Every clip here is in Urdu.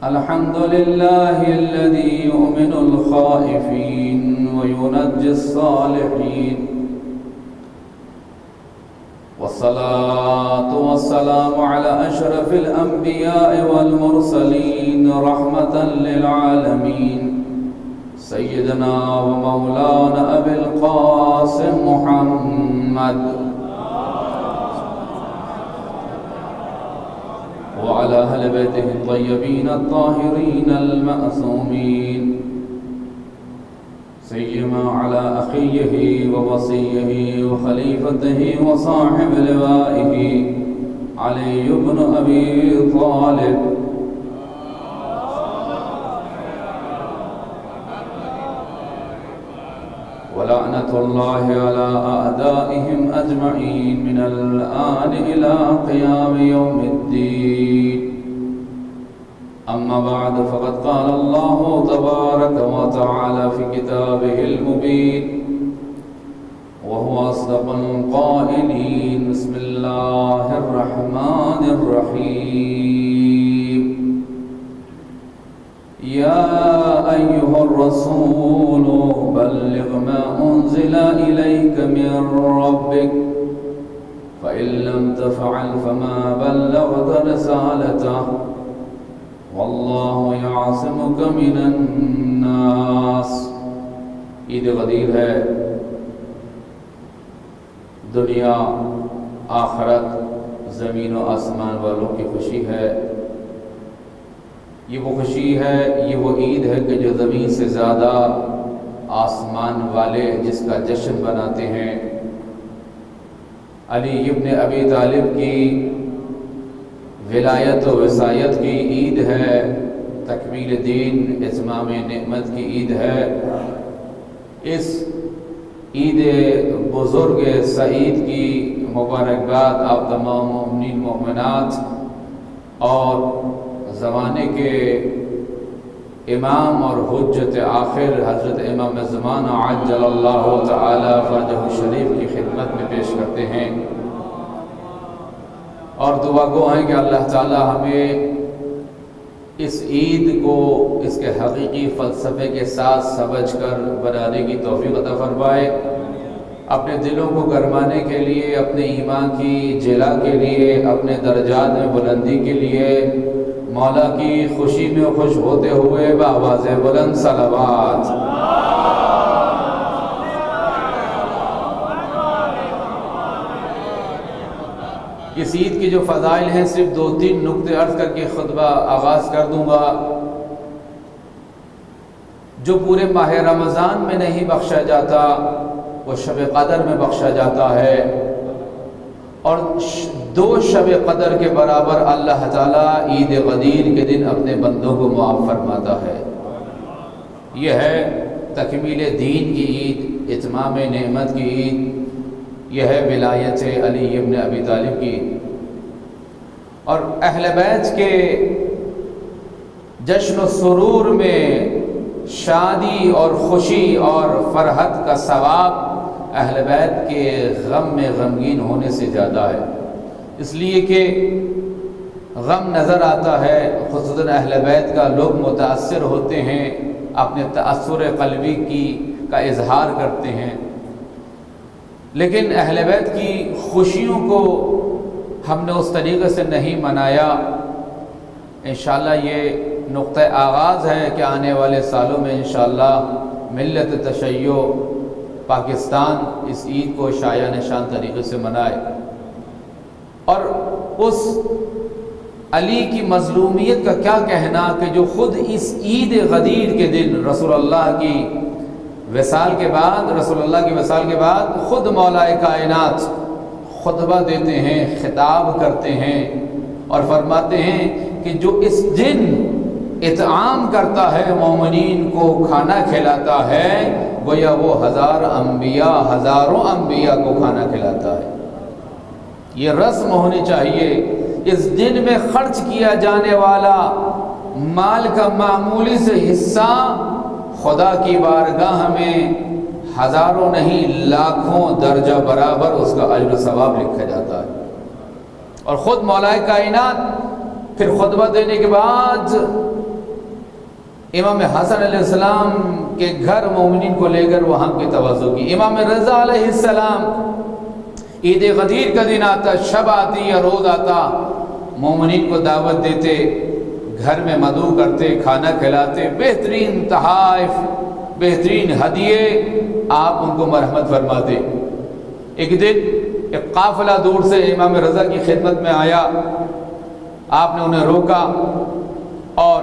الحمد لله الذي يؤمن الخائفين وينجي الصالحين، والصلاة والسلام على أشرف الأنبياء والمرسلين رحمة للعالمين، سيدنا ومولانا أبي القاسم محمد وعلى أهل بيته الطيبين الطاهرين المأسومين، سيما على أخيه ووصيه وخليفته وصاحب لوائه علي بن أبي طالب ولعنة الله على أعدائهم أجمعين من الآن إلى قيام يوم الدين. أما بعد، فقد قال الله تبارك وتعالى في كتابه المبين وهو أصدق القائلين: بسم الله الرحمن الرحيم. يا أيها الرسول بلغ ما أنزل إليك من ربك فإن لم تفعل فما بلغت رسالته والله يعصمك من الناس. عید غدیر ہے، دنیا آخرت زمین و آسمان والوں کی خوشی ہے. یہ وہ خوشی ہے، یہ وہ عید ہے کہ جو زمین سے زیادہ آسمان والے جس کا جشن بناتے ہیں. علی ابن ابی طالب کی ولایت و وصایت کی عید ہے، تکمیل دین اتمام نعمت کی عید ہے. اس عید بزرگ سعید کی مبارکباد آپ تمام مومنین مومنات اور زمانے کے امام اور حجت آخر حضرت امام زمان عجل اللہ تعالی فرجہ الشریف کی خدمت میں پیش کرتے ہیں، اور دعا گو ہیں کہ اللہ تعالی ہمیں اس عید کو اس کے حقیقی فلسفے کے ساتھ سمجھ کر بنانے کی توفیق عطا فرمائے، اپنے دلوں کو گرمانے کے لیے، اپنے ایمان کی جلا کے لیے، اپنے درجات میں بلندی کے لیے مولا کی خوشی میں خوش ہوتے ہوئے بآواز بلند صلوات. اس عید کی جو فضائل ہیں صرف 2-3 نکتے عرض کر کے خطبہ آغاز کر دوں گا. جو پورے ماہ رمضان میں نہیں بخشا جاتا وہ شب قدر میں بخشا جاتا ہے، اور 2 شب قدر کے برابر اللہ تعالیٰ عید غدیر کے دن اپنے بندوں کو معاف فرماتا ہے. یہ ہے تکمیل دین کی عید، اتمام نعمت کی عید، یہ ہے ولایت علی ابن ابی طالب کی. اور اہل بیت کے جشن و سرور میں شادی اور خوشی اور فرحت کا ثواب اہل بیت کے غم میں غمگین ہونے سے زیادہ ہے، اس لیے کہ غم نظر آتا ہے، خصوصاً اہل بیت کا لوگ متاثر ہوتے ہیں، اپنے تأثر قلبی کا اظہار کرتے ہیں. لیکن اہل بیت کی خوشیوں کو ہم نے اس طریقے سے نہیں منایا. انشاءاللہ یہ نقطہ آغاز ہے کہ آنے والے سالوں میں انشاءاللہ ملت تشیع پاکستان اس عید کو شایع نشان طریقے سے منائے، اور اس علی کی مظلومیت کا کیا کہنا کہ جو خود اس عید غدیر کے دن رسول اللہ کی وصال کے بعد خود مولا کائنات خطبہ دیتے ہیں، خطاب کرتے ہیں اور فرماتے ہیں کہ جو اس دن اطعام کرتا ہے مومنین کو، کھانا کھلاتا ہے، گویا وہ ہزاروں انبیاء کو کھانا کھلاتا ہے. یہ رسم ہونی چاہیے. اس دن میں خرچ کیا جانے والا مال کا معمولی سے حصہ خدا کی بارگاہ میں ہزاروں نہیں لاکھوں درجہ برابر اس کا اجر و ثواب لکھا جاتا ہے. اور خود مولا کائنات پھر خطبہ دینے کے بعد امام حسن علیہ السلام کے گھر مومنین کو لے کر وہاں کی توجہ کی۔ امام رضا علیہ السلام عید غدیر کا دن آتا، شب آتی یا روز آتا، مومنین کو دعوت دیتے، گھر میں مدعو کرتے، کھانا کھلاتے، بہترین تحائف، بہترین ہدیے، آپ ان کو مرحمت فرماتے۔ ایک دن ایک قافلہ دور سے امام رضا کی خدمت میں آیا، آپ نے انہیں روکا اور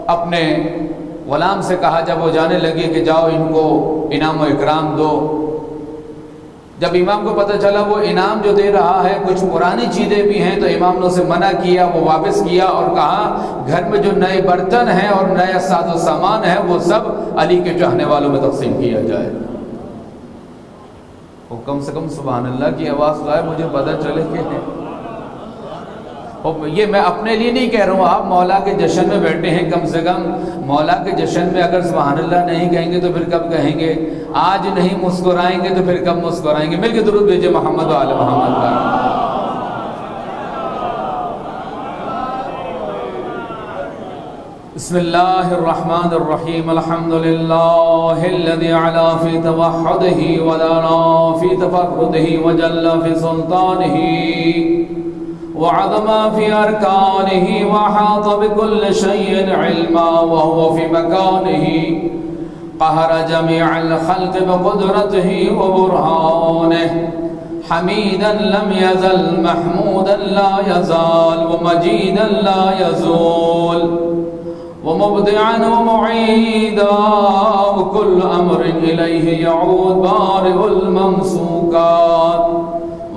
اپنے غلام سے کہا، جب وہ جانے لگے کہ جاؤ ان کو انعام و اکرام دو۔ جب امام کو پتہ چلا وہ انعام جو دے رہا ہے کچھ پرانی چیزیں بھی ہیں، تو امام نے اسے منع کیا، وہ واپس کیا اور کہا گھر میں جو نئے برتن ہیں اور نیا ساز و سامان ہے وہ سب علی کے چاہنے والوں میں تقسیم کیا جائے۔ وہ کم سے کم سبحان اللہ کی آواز آئے، مجھے پتہ چلے کہ یہ میں اپنے لیے نہیں کہہ رہا ہوں، آپ مولا کے جشن میں بیٹھے ہیں، کم سے کم مولا کے جشن میں اگر سبحان اللہ نہیں کہیں گے تو پھر کب کہیں گے؟ آج نہیں مسکرائیں گے تو پھر کب مسکرائیں گے؟ مل کے درود بھیجے محمد و آل محمد کا۔ بسم اللہ الرحمن الرحیم، الحمدللہ الذی علا فی توحدہ ودانا فی تفردہ وجل فی سلطانہ وعظم في أركانه وحاط بكل شيء علما وهو في مكانه قهر جميع الخلق بقدرته وبرهانه حميدا لم يزل محمودا لا يزال ومجيدا لا يزول ومبدعا ومعيدا وكل أمر إليه يعود بارئ الممسوكات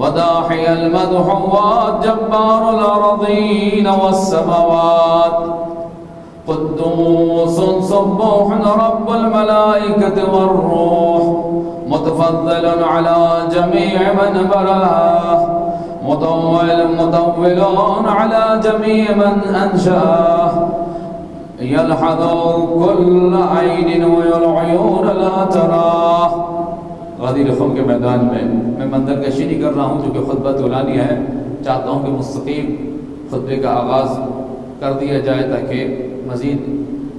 وداحي المدحوات جبار الأرضين والسماوات قدوس سبوح رب الملائكة والروح متفضل على جميع من براه مطول على جميع من أنشاه يلحظ كل عين والعيون لا تراه۔ غدیر خم کے میدان میں منظر کشی نہیں کر رہا ہوں جو کہ خطبہ طولانی ہے، چاہتا ہوں کہ مستقیم خطبے کا آغاز کر دیا جائے تاکہ مزید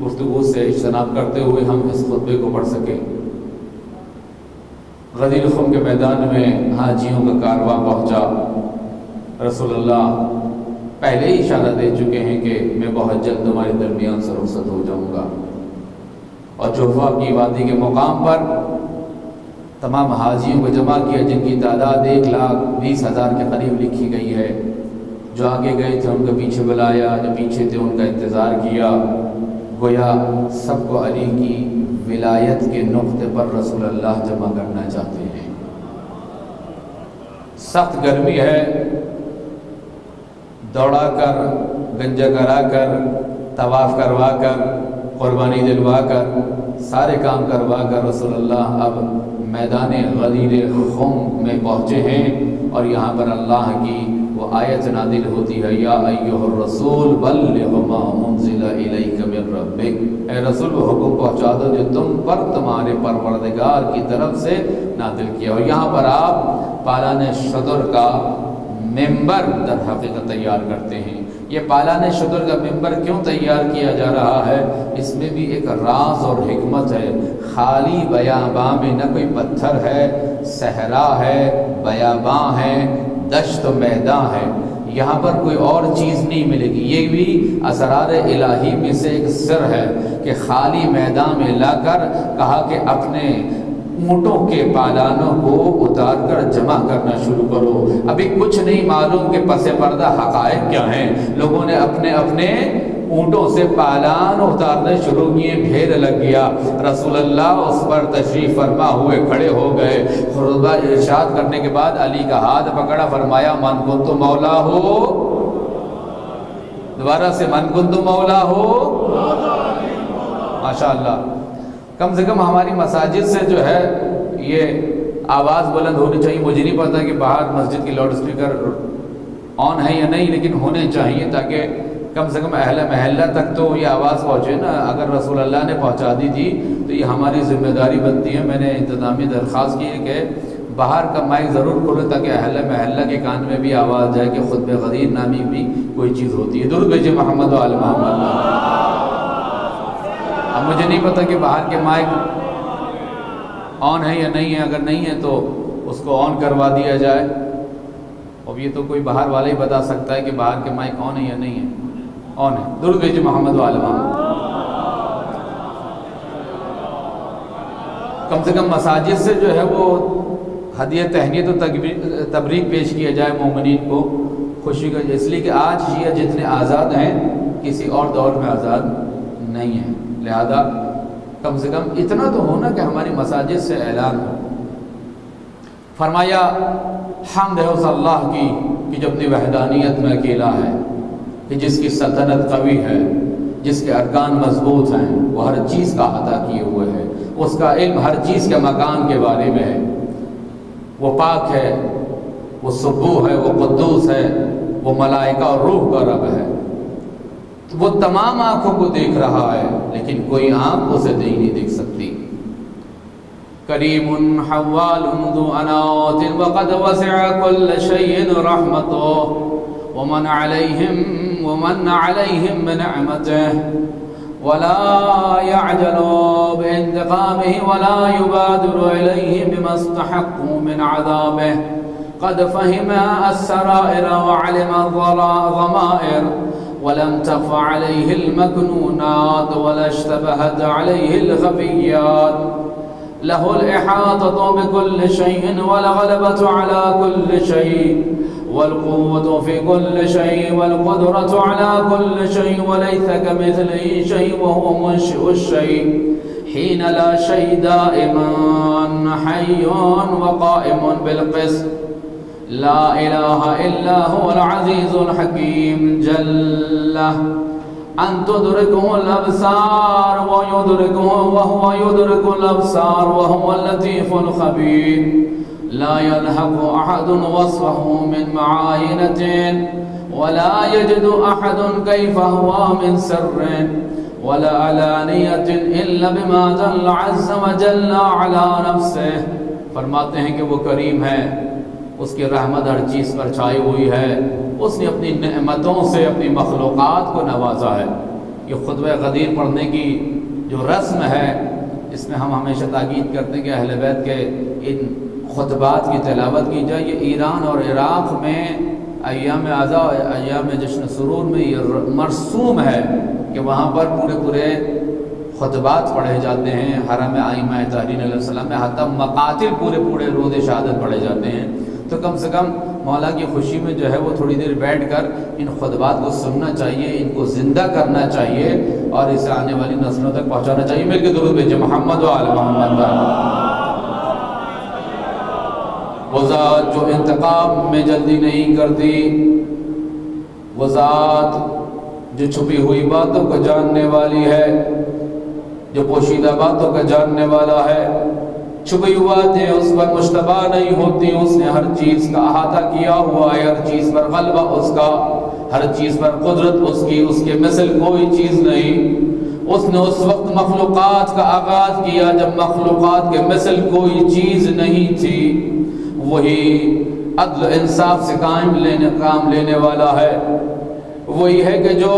گفتگو سے اجتناب کرتے ہوئے ہم اس خطبے کو پڑھ سکیں۔ غدیر خم کے میدان میں حاجیوں کا کارواں پہنچا۔ رسول اللہ پہلے ہی اشارہ دے چکے ہیں کہ میں بہت جلد تمہارے درمیان سے رخصت ہو جاؤں گا، اور جوفہ کی وادی کے مقام پر تمام حاجیوں کو جمع کیا جن کی تعداد 1,20,000 کے قریب لکھی گئی ہے۔ جو آگے گئے تھے ان کو پیچھے بلایا، جو پیچھے تھے ان کا انتظار کیا، گویا سب کو علی کی ولایت کے نقطے پر رسول اللہ جمع کرنا چاہتے ہیں۔ سخت گرمی ہے، دوڑا کر، گنجا کرا کر، طواف کروا کر، قربانی دلوا کر، سارے کام کروا کر رسول اللہ اب میدان غدیر خم میں پہنچے ہیں، اور یہاں پر اللہ کی وہ آیت نازل ہوتی ہے، یا ایھا الرسول بلغ ما انزل الیک من ربک، اے رسول وہ حکم پہنچا دو جو تم پر تمہارے پروردگار کی طرف سے نازل کیا۔ اور یہاں پر آپ پالان شدر کا ممبر در حقیقت تیار کرتے ہیں۔ یہ پالان شدر کا ممبر کیوں تیار کیا جا رہا ہے؟ اس میں بھی ایک راز اور حکمت ہے۔ خالی بیاباں میں نہ کوئی پتھر ہے، صحرا ہے، بیاباں ہے، دشت و میدان ہے، یہاں پر کوئی اور چیز نہیں ملے گی۔ یہ بھی اسرار الہی میں سے ایک سر ہے کہ خالی میدان میں لا کر کہا کہ اپنے اونٹوں کے پالانوں کو اتار کر جمع کرنا شروع کرو۔ ابھی کچھ نہیں معلوم کہ پس پردہ حقائق کیا ہیں، لوگوں نے اپنے اپنے اونٹوں سے پالان اتارنے شروع کیے، بھیڑ لگ گیا۔ رسول اللہ اس پر تشریف فرما ہوئے کھڑے ہو گئے، خطبہ ارشاد کرنے کے بعد علی کا ہاتھ پکڑا، فرمایا من کنت مولا ہو، دوبارہ سے من کنت مولا ہو، ماشاءاللہ۔ کم سے کم ہماری مساجد سے جو ہے یہ آواز بلند ہونی چاہیے۔ مجھے نہیں پتا کہ باہر مسجد کی لاؤڈ سپیکر آن ہے یا نہیں، لیکن ہونے چاہیے تاکہ کم سے کم اہل محلہ تک تو یہ آواز پہنچے نا۔ اگر رسول اللہ نے پہنچا دی تھی تو یہ ہماری ذمہ داری بنتی ہے۔ میں نے انتظامی درخواست کی ہے کہ باہر کا مائک ضرور کھولے تاکہ اہل محلہ کے کان میں بھی آواز جائے کہ خطبہ غدیر نامی بھی کوئی چیز ہوتی ہے۔ درود بھیجے محمد و آل محمد۔ اب مجھے نہیں پتہ کہ باہر کے مائک آن ہے یا نہیں ہے، اگر نہیں ہے تو اس کو آن کروا دیا جائے۔ اب یہ تو کوئی باہر والا ہی بتا سکتا ہے کہ باہر کے مائک آن ہے یا نہیں ہے۔ آن ہے۔ درود بھیجئے محمد و آل محمد۔ کم سے کم مساجد سے جو ہے وہ ہدیہ تہنیت و تبریک پیش کیا جائے مومنین کو، خوشی کا، اس لیے کہ آج شیعہ جتنے آزاد ہیں کسی اور دور میں آزاد نہیں ہیں، لہذا کم سے کم اتنا تو ہونا کہ ہماری مساجد سے اعلان ہو۔ فرمایا حمد ہے اس اللہ کی کہ جو اپنی وحدانیت میں اکیلا ہے، کہ جس کی سلطنت قوی ہے، جس کے ارکان مضبوط ہیں، وہ ہر چیز کا احاطہ کیے ہوئے ہے، اس کا علم ہر چیز کے مکان کے بارے میں ہے، وہ پاک ہے، وہ سبوح ہے، وہ قدوس ہے، وہ ملائکہ اور روح کا رب ہے۔ وہ تمام آنکھوں کو دیکھ رہا ہے لیکن کوئی آنکھ اسے نہیں دیکھ سکتی۔ کریم حوال ذو انات وقد وسع كل شيء رحمته ومن عليهم بنعمته ولا يعجل بانتقامه ولا يبادر إليهم بما استحقوا من عذابه قد فهم السرائر وعلم الضمائر ولم تخف عليه المكنونات ولا اشتبهت عليه الخفيات له الإحاطة بكل شيء والغلبة على كل شيء والقوة في كل شيء والقدرة على كل شيء وليس كمثله شيء وهو منشئ الشيء حين لا شيء دائما حي وقائم بالقسط لا إله إلا هو العزيز الحكيم جل أن تدركه الأبصار وهو يدرك الأبصار وهو اللطيف الخبير لا يلحق أحد وصفه من معاينة ولا يجد أحد كيف هو من سر ولا علانية إلا بما جل عز وجل على نفسه۔ فرماتے ہیں کہ وہ کریم ہے، اس کی رحمت ہر چیز پر چھائی ہوئی ہے، اس نے اپنی نعمتوں سے اپنی مخلوقات کو نوازا ہے۔ یہ خطبہ غدیر پڑھنے کی جو رسم ہے، اس میں ہم ہمیشہ تاکید کرتے ہیں کہ اہل بیت کے ان خطبات کی تلاوت کی جائے۔ یہ ایران اور عراق میں ایام عزا، ایام جشن سرور میں یہ مرسوم ہے کہ وہاں پر پورے خطبات پڑھے جاتے ہیں، حرم ائمہ طاہرین علیہ السلام میں حتی مقاتل پورے روز شہادت پڑھے جاتے ہیں۔ تو کم سے کم مولا کی خوشی میں جو ہے وہ تھوڑی دیر بیٹھ کر ان خطبات کو سننا چاہیے، ان کو زندہ کرنا چاہیے اور اسے آنے والی نسلوں تک پہنچانا چاہیے۔ مل کے درود بھیجئے محمد و آل محمد۔ وہ ذات جو انتقام میں جلدی نہیں کرتی، وہ ذات جو چھپی ہوئی باتوں کو جاننے والی ہے، جو پوشیدہ باتوں کا جاننے والا ہے، چھپی ہوئی باتیں اس پر مشتبہ نہیں ہوتی، اس نے ہر چیز کا احاطہ کیا ہوا ہے، ہر چیز پر غلبہ اس کا، ہر چیز پر قدرت اس کی، اس کے مثل کوئی چیز نہیں۔ اس نے اس وقت مخلوقات کا آغاز کیا جب مخلوقات کے مثل کوئی چیز نہیں تھی۔ وہی عدل انصاف سے کام لینے والا ہے، وہی ہے کہ جو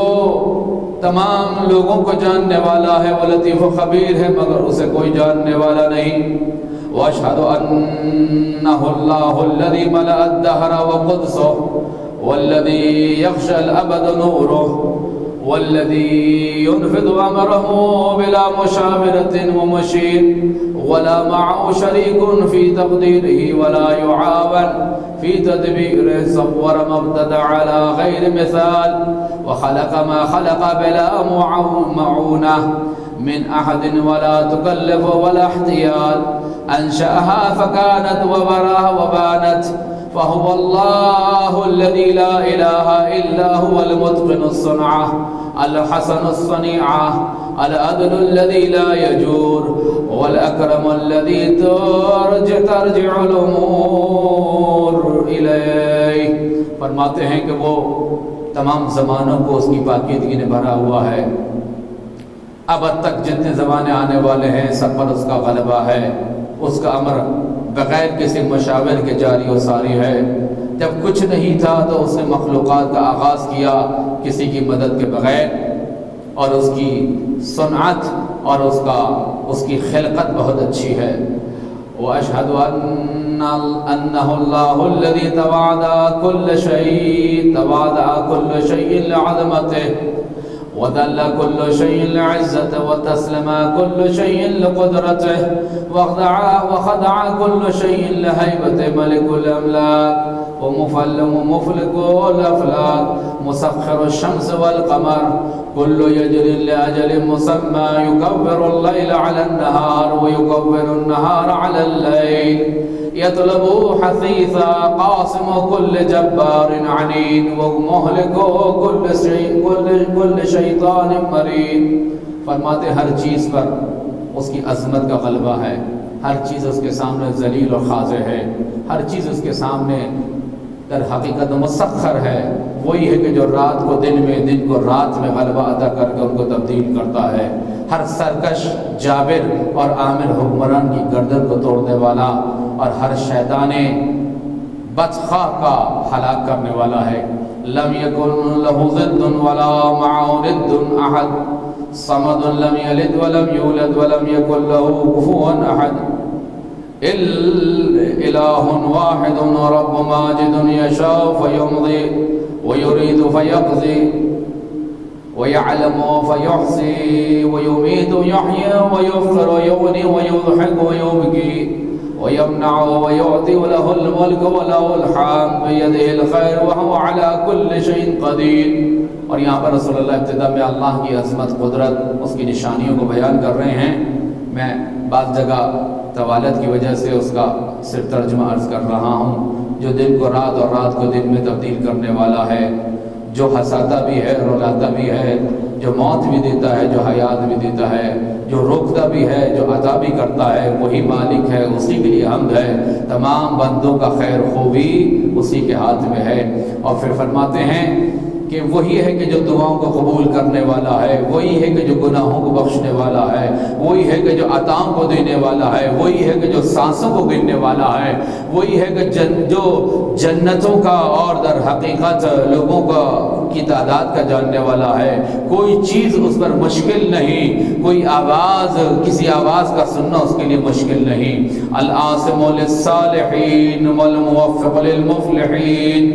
تمام لوگوں کو جاننے والا ہے، وہ لطیف و خبیر ہے مگر اسے کوئی جاننے والا نہیں۔ واشهد انه الله الذي ملأ الدهر وقدسه والذي يخشى الابد نوره والذي ينفذ امره بلا مشاورة ومشير ولا معه شريك في تقديره ولا يعاون في تدبيره صور ما ابتدع على غير مثال وخلق ما خلق بلا معونة من أحد ولا تكلف ولا احتيال أنشأها فكانت وبراها وبانت فهو الله الذي لا إله إلا هو المتقن الصنعة الحسن الصنيعة العدل الذي لا يجور والأكرم الذي ترجع الأمور إليه۔ فرماتے ہیں کہ وہ تمام زمانوں کو اس کی پاکیزگی نے بھرا ہوا ہے، اب تک جتنے زمانے آنے والے ہیں سب پر اس کا غلبہ ہے، اس کا امر بغیر کسی مشاور کے جاری و ساری ہے۔ جب کچھ نہیں تھا تو اس نے مخلوقات کا آغاز کیا کسی کی مدد کے بغیر، اور اس کی صنعت اور اس کی خلقت بہت اچھی ہے۔ وأشهد أنه الله الذي توعد كل شيء لعظمته وذل كل شيء لعزته وتسلم كل شيء لقدرته وخضع كل شيء لهيبة ملك الأملاك ومفلك الأفلاك مسخر الشمس والقمر كل يجري لأجل مسمى يكبر الليل على النهار ويكبر النهار على الليل يطلب حثيثا قاسم كل جبار عنيد ومهلك كل شيطان مريد۔ فرماتے ہر چیز پر اس کی عظمت کا غلبہ ہے، ہر چیز اس کے سامنے ذلیل اور خاضع ہے، ہر چیز اس کے سامنے در حقیقت مسخر ہے۔ وہی ہے کہ جو رات کو دن میں، دن کو رات میں غلبہ عطا کر کے ان کو تبدیل کرتا ہے۔ ہر سرکش، جابر اور عامر حکمران کی گردن کو توڑنے والا اور ہر شیطان بدخواہ کا ہلاک کرنے والا ہے۔ لم یکن لہ ضد ولا معه ند احد صمد لم یلد ولم یولد ولم یکن لہ کفوا احد الہ واحد رب ماجد یشاء فیمضی ویرید فیقضی ويعلم فيحصي ويميت ويحيي ويفقر ويغني ويضحك ويبكي ويمنع ويعطي وله الملك وله الحمد بيده الخير وهو على كل شيء قدير۔ اور یہاں پر رسول اللہ ابتدا میں اللہ کی عظمت، قدرت، اس کی نشانیوں کو بیان کر رہے ہیں۔ میں بعض جگہ طوالت کی وجہ سے اس کا صرف ترجمہ عرض کر رہا ہوں۔ جو دن کو رات اور رات کو دن میں تبدیل کرنے والا ہے، جو ہنساتا بھی ہے، رلاتا بھی ہے، جو موت بھی دیتا ہے، جو حیات بھی دیتا ہے، جو روکتا بھی ہے، جو عطا بھی کرتا ہے، وہی مالک ہے، اسی کے لیے حمد ہے۔ تمام بندوں کا خیر خوبی اسی کے ہاتھ میں ہے۔ اور پھر فرماتے ہیں کہ وہی ہے کہ جو دعاؤں کو قبول کرنے والا ہے، وہی ہے کہ جو گناہوں کو بخشنے والا ہے، وہی ہے کہ جو عطاؤں کو دینے والا ہے، وہی ہے کہ جو سانسوں کو گننے والا ہے، وہی ہے کہ جو جنتوں کا اور در حقیقت لوگوں کی تعداد کا جاننے والا ہے۔ کوئی چیز اس پر مشکل نہیں، کوئی آواز، کسی آواز کا سننا اس کے لیے مشکل نہیں۔ العاصم للصالحین والموفق للمفلحین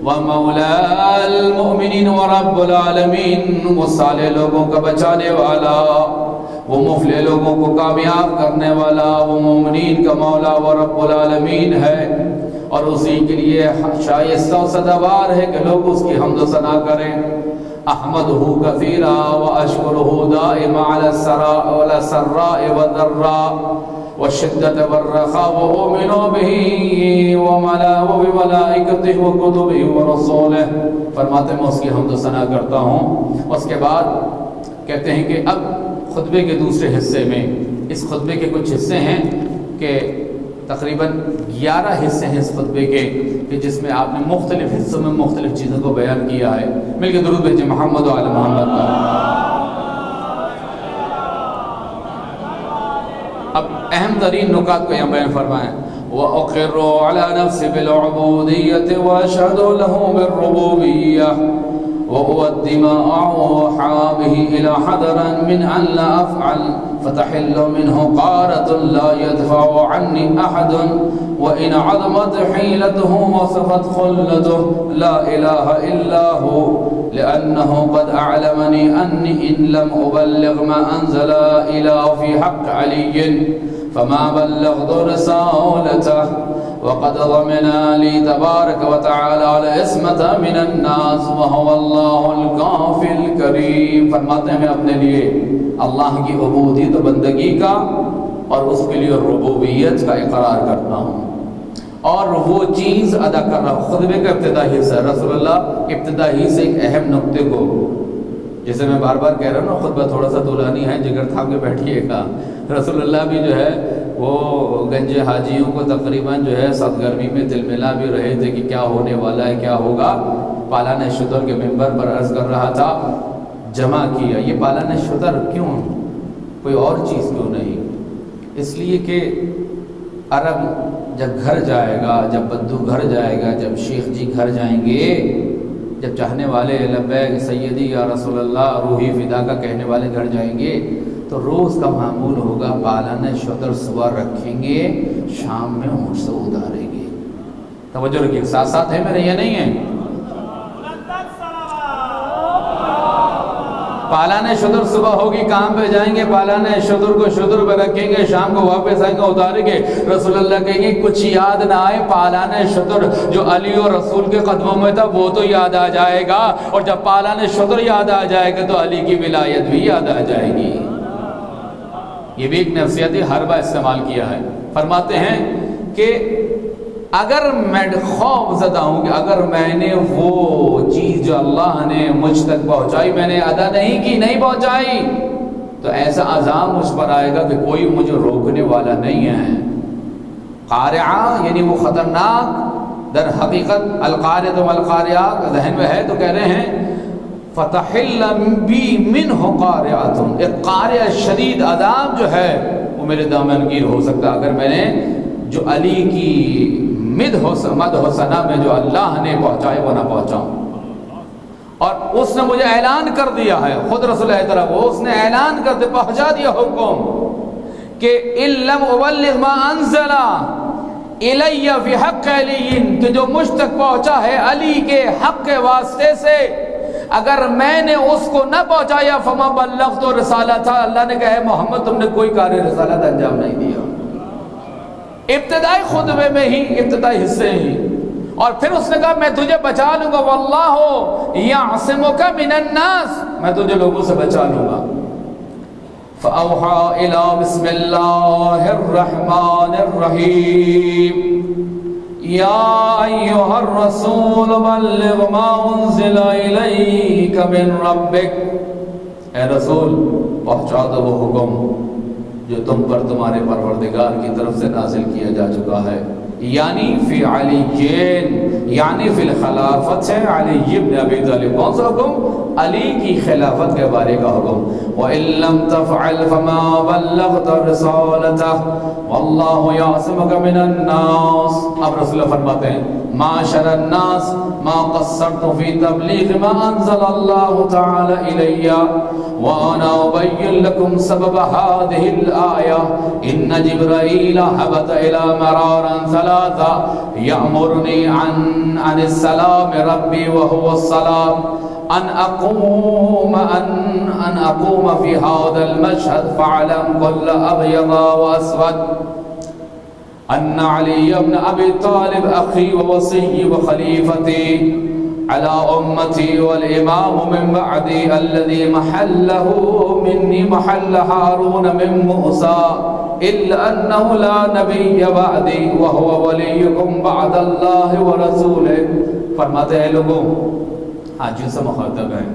ومولا المؤمنین ورب العالمین۔ وہ صالح لوگوں کا بچانے والا، وہ مفلح لوگوں کو کامیاب کرنے والا، وہ مومنین کا مولا و رب العالمین ہے، اور اسی کے لیے شائستہ و سزاوار ہے کہ لوگ اس کی حمد و ثنا کریں۔ احمدہ کثیرا واشکرہ دائما علی السراء والضراء والشدة والرخاء وأؤمن به وبملائكته وكتبه ورسوله۔ فرماتے ہیں میں اس کی حمد و ثنا کرتا ہوں۔ اس کے بعد کہتے ہیں کہ اب خطبے کے دوسرے حصے میں، اس خطبے کے کچھ حصے ہیں کہ تقریباً 11 حصے ہیں اس خطبے کے، کہ جس میں آپ نے مختلف حصوں میں مختلف چیزوں کو بیان کیا ہے۔ مل کے درود بھیجیں محمد و آل محمد کا۔ اب اہم ترین نکات کو یہاں بیان فرمائیں۔ وَأُقِرُّ عَلَى نَفْسِ بِالْعُبُودِيَّةِ وَأَشْهَدُ لَهُ بِالرُّبُوبِيَّةِ وَأُؤَدِّي مَا أَوْحَى بِهِ إِلَى حَذَرًا مِنْ أَنْ لَا أَفْعَلَ فَتَحِلُّ مِنْهُ قَارَةٌ لَا يَدْفَعُ عَنِّي أَحَدٌ وَإِنْ عَظَمَتْ حِيلَتُهُ وَصَفَتْ خُلَّتُهُ لَا إِلَهَ إِلَّا هُوَ لأنه قد أعلمني أني إن لم أبلغ ما أنزل إله في حق علي فما بلغت رسالته وقد ضمن لي تبارك وتعالى العصمة من الناس وهو الله الكافي الكريم۔ فرماتے ہیں میں اپنے لیے اللہ کی عبودیت و بندگی کا اور اس کے لیے ربوبیت کا اقرار کرتا ہوں، اور وہ چیز ادا کر رہا ہوں۔ خطبے کا ابتدائی حصہ رسول اللہ ابتدائی سے ایک اہم نقطے کو، جیسے میں بار بار کہہ رہا ہوں نا، خطبہ تھوڑا سا طولانی ہے، جگر تھام کے بیٹھیے گا۔ رسول اللہ بھی جو ہے وہ گنج حاجیوں کو تقریباً جو ہے سخت گرمی میں دل ملا بھی رہے تھے کہ کیا ہونے والا ہے، کیا ہوگا۔ پالان شتر کے ممبر پر عرض کر رہا تھا، جمع کیا یہ پالان شتر کیوں، کوئی اور چیز کیوں نہیں؟ اس لیے کہ عرب جب گھر جائے گا، جب بدو گھر جائے گا، جب شیخ جی گھر جائیں گے، جب چاہنے والے لبیک سیدی یا رسول اللہ روحی فدا کا کہنے والے گھر جائیں گے، تو روز کا معمول ہوگا پالن شتر صبح رکھیں گے، شام میں اونٹ سے اتاریں گے۔ توجہ رکھیے، ساتھ ساتھ ہے میرے، یہ نہیں ہے۔ پالان شتر صبح ہوگی، کام پہ جائیں گے، پالان شتر کو شتر پہ رکھیں گے، شام کو واپس آئیں گے، اتاریں گے۔ رسول اللہ کہیں گے کچھ یاد نہ آئے، پالان شتر جو علی اور رسول کے قدموں میں تھا وہ تو یاد آ جائے گا، اور جب پالان شتر یاد آ جائے گا تو علی کی ولایت بھی یاد آ جائے گی۔ یہ بھی ایک نفسیاتی حربہ استعمال کیا ہے۔ فرماتے ہیں کہ اگر میں خوف زدہ ہوں کہ اگر میں نے وہ چیز جو اللہ نے مجھ تک پہنچائی میں نے ادا نہیں کی، نہیں پہنچائی، تو ایسا عذاب مجھ پر آئے گا کہ کوئی مجھے روکنے والا نہیں ہے۔ قارعہ یعنی وہ خطرناک، در حقیقت القارعۃ والقارعات ذہن میں ہے تو کہہ رہے ہیں فتحل بی منہ قارعۃ، ایک قارعہ شدید عذاب جو ہے وہ میرے دامنگیر ہو سکتا اگر میں نے جو علی کی مد حسنہ میں جو اللہ نے پہنچائے وہ نہ پہنچاؤں۔ اور اس نے مجھے اعلان کر دیا ہے، خود رسول اللہ طرف وہ اس نے اعلان کر دیا، پہنچا دیا حکم کہ ان لم ابلغ ما انزل الی فی حق علی، کہ جو مجھ تک پہنچا ہے علی کے حق کے واسطے سے اگر میں نے اس کو نہ پہنچایا فما بلغت رسالتہ، اللہ نے کہا ہے محمد تم نے کوئی کار رسالت انجام نہیں دیا۔ ابتدائی خطبے میں ہی، ابتدائی حصے ہی، اور پھر اس نے کہا میں تجھے بچا لوں گا، واللہ یعصمک من الناس، میں تجھے لوگوں سے بچا لوں گا۔ فأوحى إلى بسم الله الرحمن الرحيم يا أيها الرسول بلغ ما أنزل إليك من ربك، اے رسول پہنچا دو وہ حکم جو تم پر تمہارے پروردگار کی طرف سے نازل کیا جا چکا ہے، یعنی فی علیین، یعنی فی الخلافت ہے علی ابن ابی طالب۔ کون سا حکم؟ علی کی خلافت کے بارے کا حکم۔ وَإِن لَمْ تَفْعَلْ فَمَا بَلَّغْتَ رِسَالَتَهُ وَاللَّهُ يَعْصِمُكَ مِنَ النَّاسِ۔ اب رسول اللہ فرماتے ہیں معاشر الناس ما قصرت في تبلیغ ما انزل الله تعالی الی وانا ابین لکم سبب هذه الآیہ ان جبرائیل حبت الى مرارا ثلاثا یأمرنی عن السلام ربی وهو السلام ان اقوم في هذا المشهد فعلم كل ابيض واسود ان علی ابن ابی طالب اخی ووصی وخلیفتی على امتی والامام من بعدی الذي محله منی محل ہارون من موسیٰ الا انه لا نبی بعدی وهو ولیکم بعد اللہ ورسولہ۔ فرماتے ہیں لوگوں حاجیوں سے مخاطب ہیں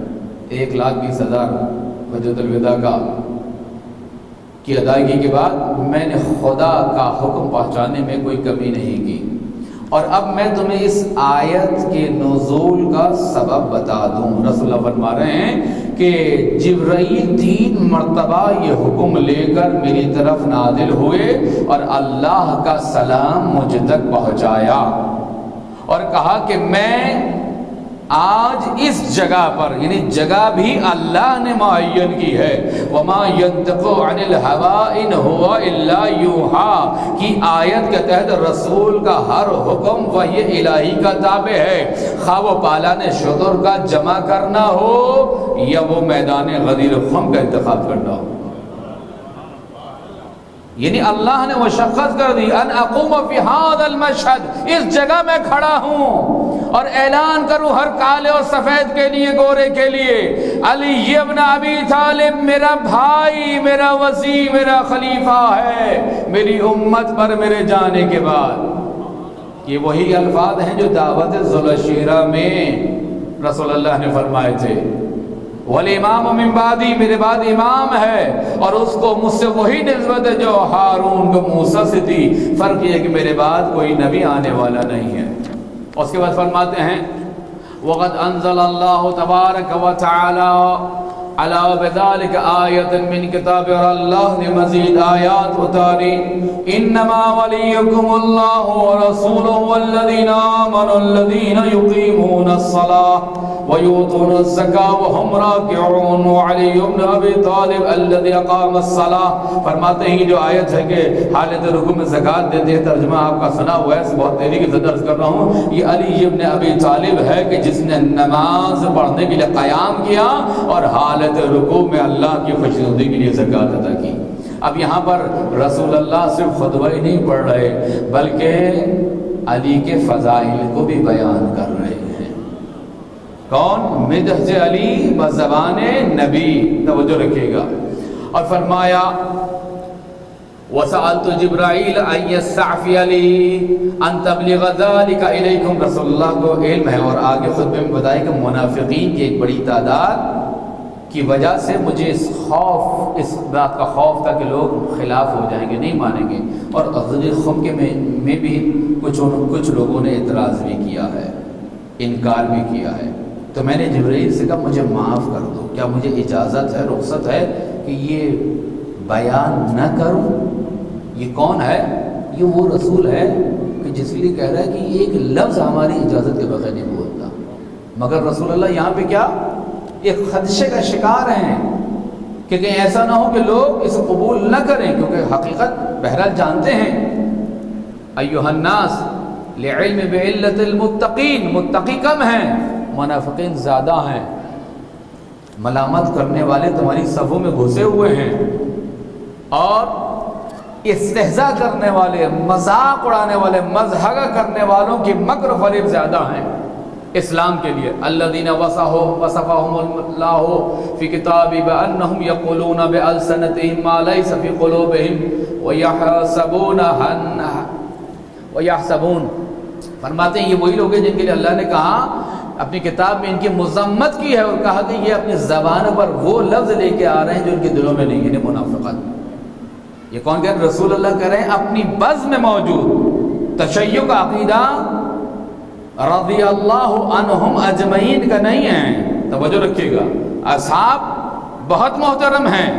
1,20,000 حجۃ الوداع کا کی ادائیگی کے بعد میں نے خدا کا حکم پہنچانے میں کوئی کمی نہیں کی، اور اب میں تمہیں اس آیت کے نزول کا سبب بتا دوں۔ رسول اللہ فرما رہے ہیں کہ جبرائیل 3 مرتبہ یہ حکم لے کر میری طرف نازل ہوئے اور اللہ کا سلام مجھ تک پہنچایا اور کہا کہ میں آج اس جگہ پر، یعنی جگہ بھی اللہ نے معین کی ہے، وما ينطق عن الهوى ان هو الا يوحى کی آیت کے تحت رسول کا ہر حکم وحی الہی کا تابع ہے، خواہ وہ پالان شتر کا جمع کرنا ہو یا وہ میدان غدیر خم کا انتخاب کرنا ہو۔ یعنی اللہ نے مشقت کر دی ان اقوم فی هذا المشهد، اس جگہ میں کھڑا ہوں اور اعلان کروں ہر کالے اور سفید کے لیے، گورے کے لیے، علی ابن ابی طالب میرا بھائی، میرا وصی، میرا خلیفہ ہے میری امت پر میرے جانے کے بعد۔ یہ وہی الفاظ ہیں جو دعوت ذوالعشیرہ میں رسول اللہ نے فرمائے تھے، والامام من بعدی، میرے بعد امام ہے، اور اس کو مجھ سے وہی نسبت ہے جو ہارون کو موسیٰ سے تھی، فرق یہ ہے کہ میرے بعد کوئی نبی آنے والا نہیں ہے۔ اس کے بعد فرماتے ہیں وَقَدْ أَنزَلَ اللَّهُ تَبَارَكَ وَتَعَالَى عَلَى بِذَلِكَ آیَةً مِّن کتاب، اور اللہ نے مزید آیات اتاری، انما ولیکم اللہ ورسولہ والذین آمنوا الذین یقیمون الصلاة وَيُؤْتُونَ الزَّكَاةَ وَهُمْ رَاكِعُونَ وَعَلِيُّ بْنُ أَبِي طَالِبَ الَّذِي أَقَامَ الصَّلَاةَ. فرماتے ہیں جو آیت ہے کہ حالت رکوع میں زکوٰۃ دیتے ہیں، ترجمہ آپ کا سنا ہوا ہے، بہت تیزی کے ساتھ عرض کر رہا ہوں. یہ علی ابن ابی طالب ہے کہ جس نے نماز پڑھنے کے لیے قیام کیا اور حالت رکوع میں اللہ کی خوشنودی کے لیے زکوٰۃ ادا کی. اب یہاں پر رسول اللہ صرف خطبہ ہی نہیں پڑھ رہے بلکہ علی کے فضائل کو بھی بیان کر رہے ہیں. کون؟ مدح علی بزبان نبی. توجہ رکھیے گا. اور فرمایا وَسَأَلْتُ جِبْرَائِيلَ أَن يَسْتَعْفِيَ لِي أَن تَبْلِغَ ذَلِكَ إِلَيْكُمْ. رسول اللہ کو علم ہے اور آگے خطبے میں بتایا کہ منافقین کی ایک بڑی تعداد کی وجہ سے مجھے اس بات کا خوف تھا کہ لوگ خلاف ہو جائیں گے، نہیں مانیں گے. اور غزوہ خم کے میں بھی کچھ لوگوں نے اعتراض بھی کیا ہے، انکار بھی کیا ہے. تو میں نے جبرائیل سے کہا مجھے معاف کر دو، کیا مجھے اجازت ہے، رخصت ہے کہ یہ بیان نہ کروں؟ یہ کون ہے؟ یہ وہ رسول ہے کہ جس لیے کہہ رہا ہے کہ یہ ایک لفظ ہماری اجازت کے بغیر نہیں بولتا. مگر رسول اللہ یہاں پہ کیا ایک خدشے کا شکار ہیں کہ کہیں ایسا نہ ہو کہ لوگ اسے قبول نہ کریں، کیونکہ حقیقت بہرحال جانتے ہیں. ایھا الناس لعلم بعلت المتقین، متقی کم ہیں، منافقین زیادہ ہیں. ملامت کرنے والے تمہاری صفوں میں گھسے ہوئے ہیں اور استہزاء کرنے والے، مذاق اڑانے والے، مضحکہ کرنے والوں کی مکر و فریب زیادہ ہیں اسلام کے لیے. الذین وصفهم اللہ فی کتاب بانہم یقولون بألسنتہم ما لیس فی قلوبہم ویحسبون. فرماتے ہیں یہ وہی لوگ ہیں جن کے لیے اللہ نے کہا اپنی کتاب میں ان کی مذمت کی ہے اور کہا کہ یہ اپنی زبانوں پر وہ لفظ لے کے آ رہے ہیں جو ان کے دلوں میں نہیں. یعنی منافقت. یہ کون کہہ رہے ہیں؟ رسول اللہ کہہ رہے ہیں اپنی بز میں موجود تشیع کا عقیدہ رضی اللہ عنہم اجمعین کا نہیں ہے. توجہ رکھیے گا. اصحاب بہت محترم ہیں،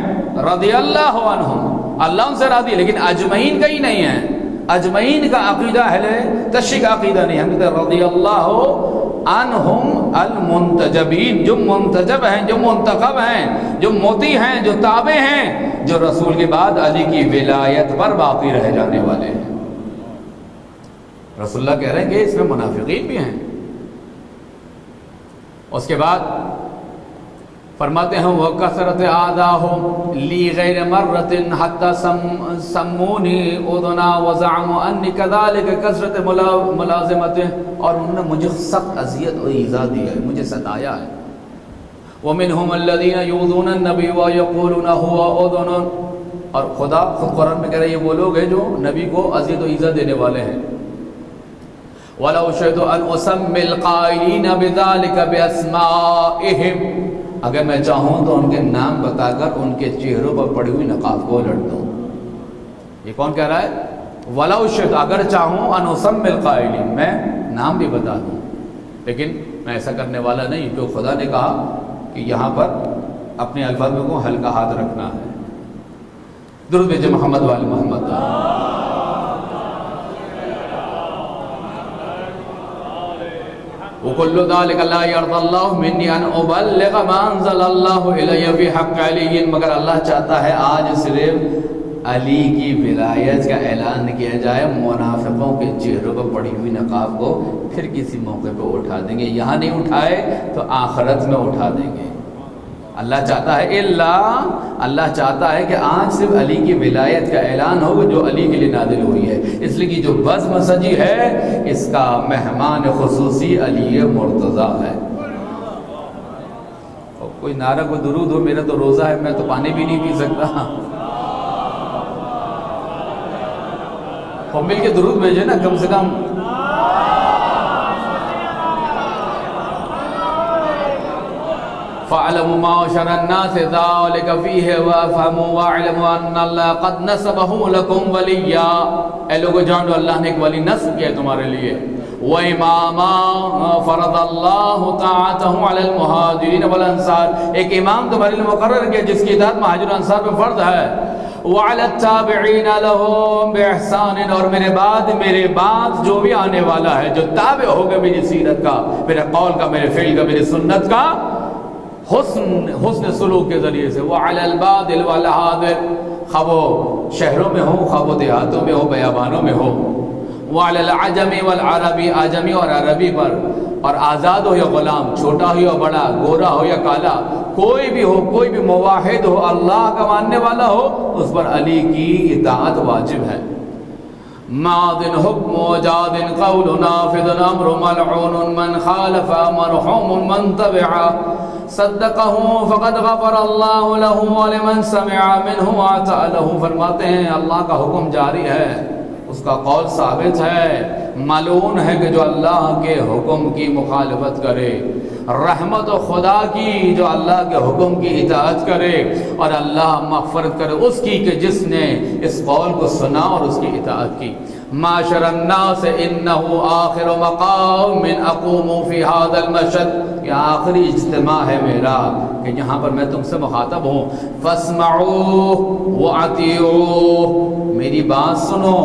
رضی اللہ عنہم، اللہ ان سے راضی، لیکن اجمعین کا ہی نہیں ہے. اجمعین کا عقیدہ اہل تشیع کا عقیدہ نہیں. ہم کہتے ہیں رضی اللہ عنہم المنتجبین، جو منتجب ہیں، جو منتخب ہیں، جو موتی ہیں، جو تابع ہیں، جو رسول کے بعد علی کی ولایت پر باقی رہ جانے والے ہیں. رسول اللہ کہہ رہے ہیں کہ اس میں منافقین بھی ہیں. اس کے بعد فرماتے ہیں وَكَثْرَةِ آذَاهُمْ لِي غَيْرَ مَرَّةٍ حَتَّى سَمُّونِي أُذُنَا وَزَعَمُوا أَنِّي كَذَلِكَ كَثْرَةِ مُلَازَمَتِهِ. اور انہوں نے مجھے سخت اذیت اور ایذا دی ہے، مجھے ستایا ہے. وَمِنْهُمُ الَّذِينَ يُؤْذُونَ النَّبِيَّ وَيَقُولُونَ هُوَ أُذُنٌ. اور خدا خود قرآن میں کہہ رہے ہیں یہ وہ لوگ ہیں جو نبی کو اذیت و ایذا دینے والے ہیں. وَلَوْ شَئْتُ أَنْ أُسَمِّيَ الْقَائِلِينَ بِذَلِكَ بِأَسْمَائِهِمْ. اگر میں چاہوں تو ان کے نام بتا کر ان کے چہروں پر پڑی ہوئی نقاب کو الٹ دوں. یہ کون کہہ رہا ہے؟ وَلَوْ شَئْتُ، اگر چاہوں أَنْ أُسَمِّيَ الْقَائِلِينَ، میں نام بھی بتا دوں، لیکن میں ایسا کرنے والا نہیں، کیونکہ خدا نے کہا کہ یہاں پر اپنے الفاظوں کو ہلکا ہاتھ رکھنا ہے. درود بھیجے محمد والے محمد. وَكُلُّ ذَلِكَ لَا يَرْضَى اللَّهُ مِنِّي أَنْ أُبَلِّغَ مَا أَنزَلَ اللَّهُ إِلَيَّ فِي حَقِّ عَلِيٍّ. مگر اللہ چاہتا ہے آج صرف علی کی ولایت کا اعلان کیا جائے. منافقوں کے چہروں پر پڑی ہوئی نقاب کو پھر کسی موقع پہ اٹھا دیں گے. یہاں نہیں اٹھائے تو آخرت میں اٹھا دیں گے. اللہ چاہتا ہے اللہ چاہتا ہے کہ آج صرف علی کی ولایت کا اعلان ہوگا جو علی کے لیے نازل ہوئی ہے. اس لیے کہ جو بزم سجی ہے اس کا مہمان خصوصی علی مرتضیٰ ہے. کوئی نعرہ کوئی درود ہو، میرا تو روزہ ہے، میں تو پانی بھی نہیں پی سکتا. اور مل کے درود بھیجے نا کم سے کم. فَعْلَمُوا مَعْشَرَ النَّاسِ ذَلِكَ فِيهِ وَافْهَمُوا وَاعْلَمُوا أَنَّ اللَّهَ قَدْ نَصَبَهُ لَكُمْ وَلِيًّا. اے لوگو جان لو اللہ نے ایک ولی نصب کیا ہے تمہارے لیے. وَإِمَامًا فَرَضَ اللَّهُ طَاعَتَهُ عَلَى الْمُهَاجِرِينَ وَالْأَنصَارِ. ایک امام تمہارے لیے مقرر کیا جس کی اطاعت مہاجر و انصار پہ فرض ہے. وعلی التابعین لہم بإحسان، اور میرے بعد جو بھی آنے والا ہے، جو تابع ہوگا میری سیرت کا، میرے قول کا، میرے فعل کا، میری سنت کا، حسن سلوک کے ذریعے سے، وعلی البادل والحاضر، خواہ وہ شہروں میں ہو، خواہ وہ دیہاتوں میں ہو، بیابانوں میں ہو، وعلی العجم والعربی، عجمی اور عربی پر، اور آزاد ہو یا غلام، چھوٹا ہو یا بڑا، گورا ہو یا کالا، کوئی بھی ہو، کوئی بھی موحد ہو، اللہ کا ماننے والا ہو، اس پر علی کی اطاعت واجب ہے۔ ماضٍ حکم جاد قول نافذ امر ملعون من خالف مرحوم من تبع صدقہ فقد غفر اللہ لہ ولمن سمع منہ وعطا لہ۔ فرماتے ہیں اللہ کا حکم جاری ہے، اس کا قول ثابت ہے، ملعون ہے کہ جو اللہ کے حکم کی مخالفت کرے، رحمت و خدا کی جو اللہ کے حکم کی اطاعت کرے، اور اللہ مغفرت کرے اس کی کہ جس نے اس قول کو سنا اور اس کی اطاعت کی۔ معاشر الناس انہو آخر مقام من اقوم فی هذا المشهد، یہ آخری اجتماع ہے میرا کہ یہاں پر میں تم سے مخاطب ہوں۔ فاسمعوه واطیعوه، میری بات سنو،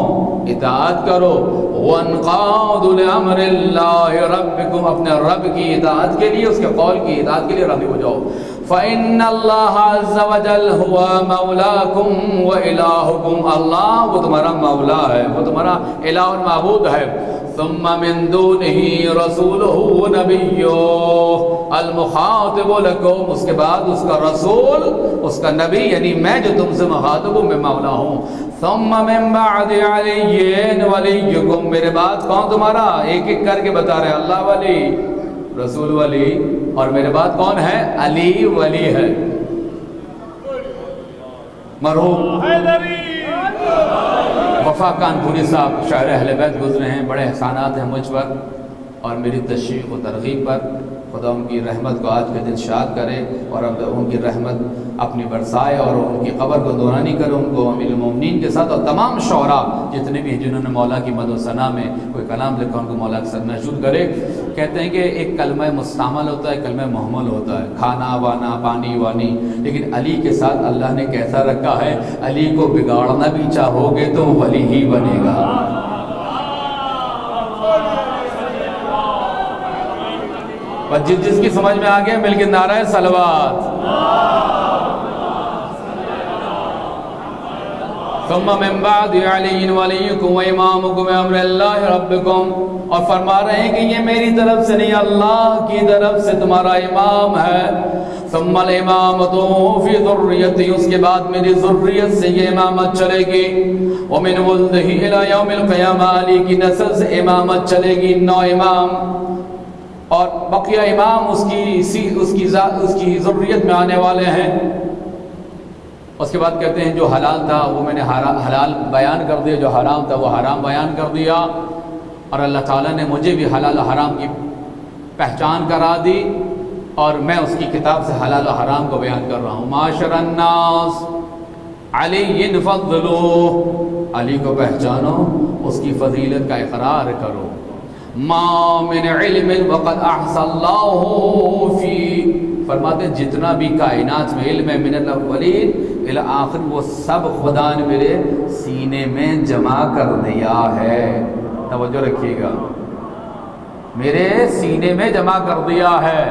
اطاعت کرو، وانقادوا لامر اللہ ربکم، اپنے رب کی اطاعت کے لیے، اس کے قول کی اطاعت کے لیے راضی ہو جاؤ۔ فإن اللہ عز وجل هو مولاکم وإلہکم، اللہ وہ تمہارا مولا ہے، وہ تمہارا الہ اور معبود ہے۔ ثم من دونہ رسولہ ونبیہ المخاطب لکم، اس کے بعد اس کا رسول، اس کا نبی، یعنی میں جو تم سے مخاطب ہوں، میں مولا ہوں۔ ثم من بعد علی ولیکم، میرے بعد کون تمہارا؟ ایک ایک کر کے بتا رہے ہیں، اللہ ولی، رسول ولی، اور میرے بعد کون ہے؟ علی ولی ہے، مرحوم وفا کانپوری صاحب شاعر اہل بیت گزرے ہیں، بڑے احسانات ہیں مجھ پر اور میری تشویق و ترغیب پر، خدا ان کی رحمت کو آج کے دن شاد کرے اور ان کی رحمت اپنی برسائے اور ان کی قبر کو دورانی کرے، ان کو امیر المومنین کے ساتھ اور تمام شعراء جتنے بھی ہیں جنہوں نے مولا کی مدح و ثنا میں کوئی کلام لکھا، ان کو مولا کے ساتھ محشور کرے۔ کہتے ہیں کہ ایک کلمہ مستعمل ہوتا ہے، کلمہ محمل ہوتا ہے، کھانا وانا، پانی وانی، لیکن علی کے ساتھ اللہ نے کیسا رکھا ہے، علی کو بگاڑنا بھی چاہو گے تو ولی ہی بنے گا۔ جس کی سمجھ میں آگے مل کے نعرہ صلوات۔ ثم من بعد علی ولیکم و امامکم امر اللہ ربکم، اور فرما رہے ہیں کہ یہ میری طرف سے نہیں، اللہ کی طرف سے تمہارا امام ہے۔ ثم الامامۃ فی ذریتی، اس کے بعد میری ذریت سے یہ امامت چلے گی۔ ومن ولدہ الی یوم القیامہ، علی کی نسل سے امامت چلے گی، 9 امام، اور بقیہ امام اس کی ذریت میں آنے والے ہیں۔ اس کے بعد کہتے ہیں جو حلال تھا وہ میں نے حلال بیان کر دیا، جو حرام تھا وہ حرام بیان کر دیا، اور اللہ تعالیٰ نے مجھے بھی حلال و حرام کی پہچان کرا دی، اور میں اس کی کتاب سے حلال و حرام کو بیان کر رہا ہوں۔ معاشر الناس علی فضلو، علی کو پہچانو، اس کی فضیلت کا اقرار کرو۔ ما من علم وقد احصى اللہ فی، فرماتے ہیں جتنا بھی کائنات میں علم ہے، من الاولین الی آخر، وہ سب خدا نے میرے سینے میں جمع کر دیا ہے۔ توجہ رکھیے گا، میرے سینے میں جمع کر دیا ہے۔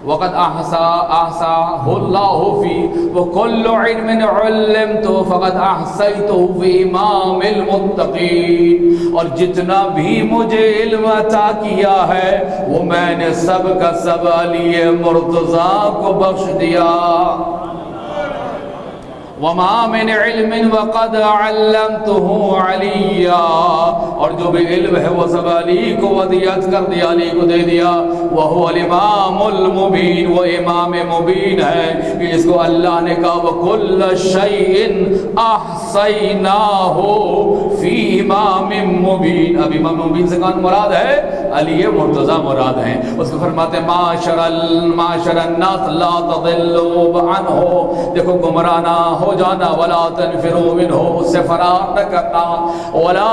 وقد احصاہ اللہ فی، وکل علم علمت فقد احصیتہ فی امام المتقین، اور جتنا بھی مجھے علم عطا کیا ہے وہ میں نے سب کا سب علی مرتضیٰ کو بخش دیا۔ وما من علم وقد علمته علیا، اور جو بھی علم ہے وہ سب علی کو ودیعت کر دیا، علی کو دے دیا۔ وہو الامام المبین، وہ امام مبین ہے کہ جس کو اللہ نے کہا وَكُلَّ شَيْءٍ أَحْصَيْنَاهُ فِي إِمَامٍ مُبِينٍ۔ اب امام مبین سے کون مراد ہے؟ علی مرتضیٰ مراد ہیں۔ اس کو فرماتے ہیں معاشر الناس لا تضلوا عنہ، دیکھو گمراہ نہ ہو جانا، ولا تنفروا منہ، اس سے فرار نہ کرنا، ولا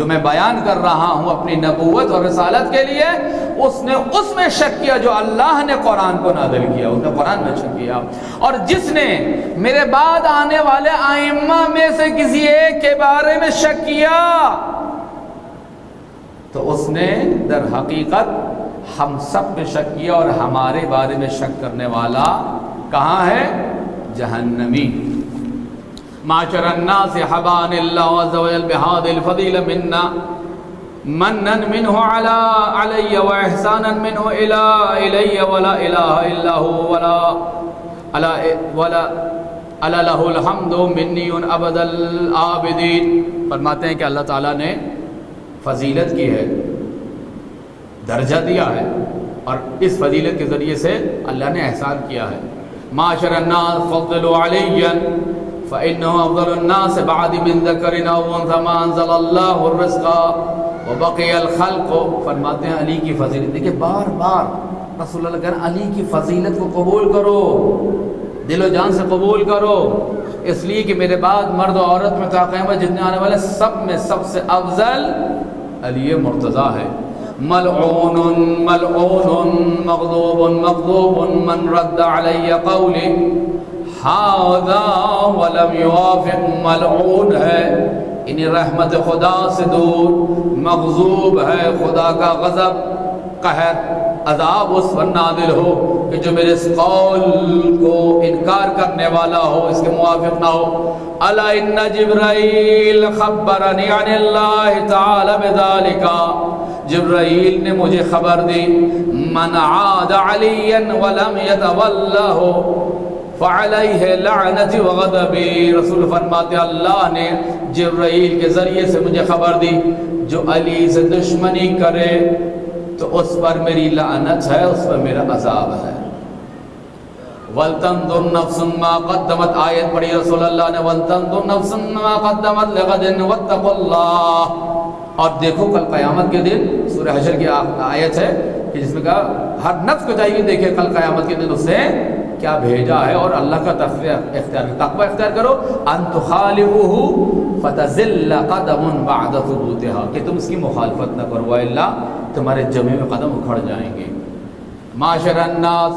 جو میں بیان کر رہا ہوں اپنی نبوت اور رسالت کے لیے، اس نے اس میں شک کیا جو اللہ نے قرآن کو نازل کیا، اس نے قرآن میں شک کیا۔ اور جس نے میرے بعد آنے والے ائمہ میں سے کسی ایک کے بارے میں شک کیا تو اس نے در حقیقت ہم سب پہ شک کیا، اور ہمارے بارے میں شک کرنے والا کہاں ہے؟ جہنمی۔ معاشر الناس حبان اللہ عز وجل بہذ الفضیل منا منا منہ علی و احسانا منہ الی ولا الہ الا هو ولا لہ الحمد منی ابد العابدین۔ فرماتے ہیں کہ اللہ تعالیٰ نے فضیلت کی ہے، درجہ دیا ہے، اور اس فضیلت کے ذریعے سے اللہ نے احسان کیا ہے۔ معاشر الناس فضلوا علیا فإنه أفضل الناس بعد من ذکر أو أنثى ما أنزل الله الرزق وبقي الخلق۔ فرماتے ہیں علی کی فضیلت، دیکھیں بار بار رسول اللہ کہہ رہے ہیں علی کی فضیلت کو قبول کرو، دل و جان سے قبول کرو، اس لیے کہ میرے بعد مرد و عورت میں تا قیامت جتنے آنے والے سب میں سب سے افضل علی مرتضیٰ ہے۔ ملعون ملعون مغضوب مغضوب من رد علی قولی ہاذا ولم یوافق، ملعون ہے انہیں رحمت خدا سے دور، مغضوب ہے خدا کا غضب، قہر، عذاب اس پر نازل ہو کہ جو میرے اس قول کو انکار کرنے والا ہو، اس کے موافق نہ ہو۔ الا ان جبرائیل خبرنی عن اللہ تعالی بذالک، جبرائیل نے مجھے خبر دی، من عاد علیا ولم یتولہ فعلیہ لعنتی وغضبی۔ رسول فرماتے اللہ نے جبرائیل کے ذریعے سے مجھے خبر دی جو علی سے دشمنی کرے تو اس پر میری لعنت ہے، اس پر میرا عذاب ہے۔ وَلْتَنْظُرْ نَفْسٌ مَا قَدَّمَتْ، آیت پڑھی رسول اللہ نے، وَلْتَنْظُرْ نَفْسٌ مَا قَدَّمَتْ لِغَدٍ وَاتَّقُوا اللَّهَ۔ اور دیکھو کل قیامت کے دن، سورہ حشر کی آیت ہے کہ جس میں کہا ہر نفس کو چاہیے دیکھے کل قیامت کے دن اس سے کیا بھیجا ہے، اور اللہ کا تقوی اختیار کرو، ان تخالفوہ فتزل قدم بعد ثبوتها، کہ تم اس کی مخالفت نہ کرو الا تمہارے جمع میں قدم اکھڑ جائیں گے۔ معاشر الناس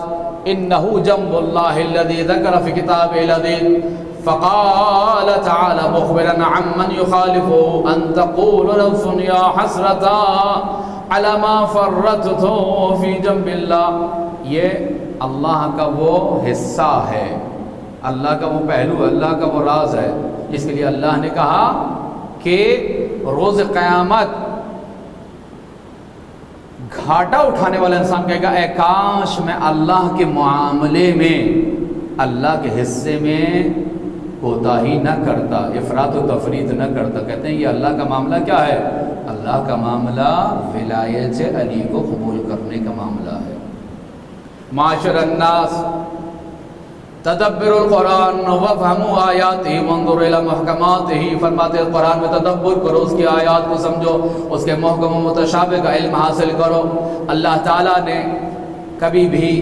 انہ جنب اللہ الذی ذکر فی کتابہ العزیز فقال تعالی مخبرا عمن یخالف ان تقول نفس یا حسرتا علی ما فرطت فی جنب اللہ۔ یہ اللہ کا وہ حصہ ہے، اللہ کا وہ پہلو، اللہ کا وہ راز ہے جس کے لیے اللہ نے کہا کہ روز قیامت گھاٹا اٹھانے والا انسان کہے گا اے کاش میں اللہ کے معاملے میں، اللہ کے حصے میں کوتاہی نہ کرتا، افراط و تفریط نہ کرتا۔ کہتے ہیں یہ اللہ کا معاملہ کیا ہے؟ اللہ کا معاملہ ولایت علی کو قبول کرنے کا معاملہ ہے۔ معاشر الناس تدبر القرآن وفہموا آیاتہ وانظروا الی محکماتہ، فرماتے ہیں قرآن میں تدبر کرو، اس کی آیات کو سمجھو، اس کے محکم و متشابہ کا علم حاصل کرو۔ اللہ تعالیٰ نے کبھی بھی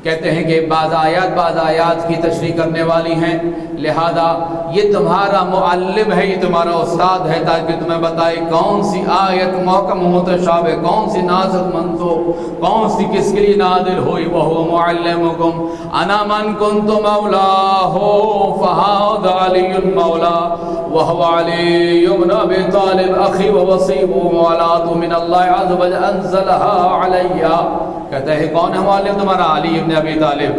کہتے ہیں کہ بعض آیات کی تشریح کرنے والی ہیں، لہذا یہ تمہارا معلم ہے، یہ تمہارا استاد ہے تاکہ تمہیں بتائے کون سی آیت محکم و متشابہ، کون سی ناسخ منسوخ، کون سی کس کے لیے نازل ہوئی۔ وَهُوَ مُعَلِّمُكُمْ أَنَا مَنْ كُنْتُ مَوْلَاهُ فَهَذَا عَلِيٌّ مَوْلَا وَهُوَ عَلِيُّ بْنُ أَبِي طَالِبٍ أَخِي وَوَصِيُّ وَمَوْلَاةُ مِنَ اللَّهِ عَزَّ وَجَلَّ أَنزَلَهَا عَلَيَّ۔ کہتے ہیں کون ہے معلم تمہارا؟ علی ابن ابی طالب،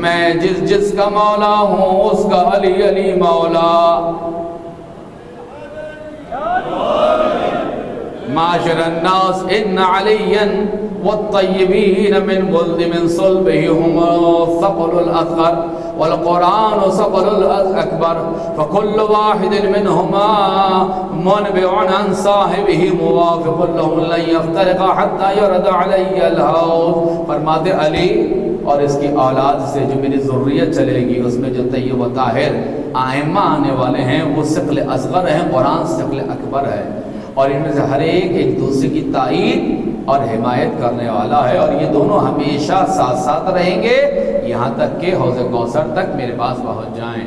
میں جس کا مولا ہوں اس کا علی مولا۔ معاشر الناس ان علیا والطیبین من ولد من صلبہ هم الثقل الاصغر والقرآن ثقل الاکبر فکل واحد منهما منبع عن صاحبہ موافق لهم لن یفترق حتی یرد علی الحوض۔ فرماتے علی اور اس کی اولاد سے جو میری ذریت چلے گی اس میں جو طیب و طاہر ائمہ آنے والے ہیں وہ ثقل اصغر ہیں، قرآن ثقل اکبر ہے، اور ان میں سے ہر ایک دوسرے کی تائید اور حمایت کرنے والا ہے، اور یہ دونوں ہمیشہ ساتھ ساتھ رہیں گے یہاں تک کہ حوض کوثر تک میرے پاس پہنچ جائیں۔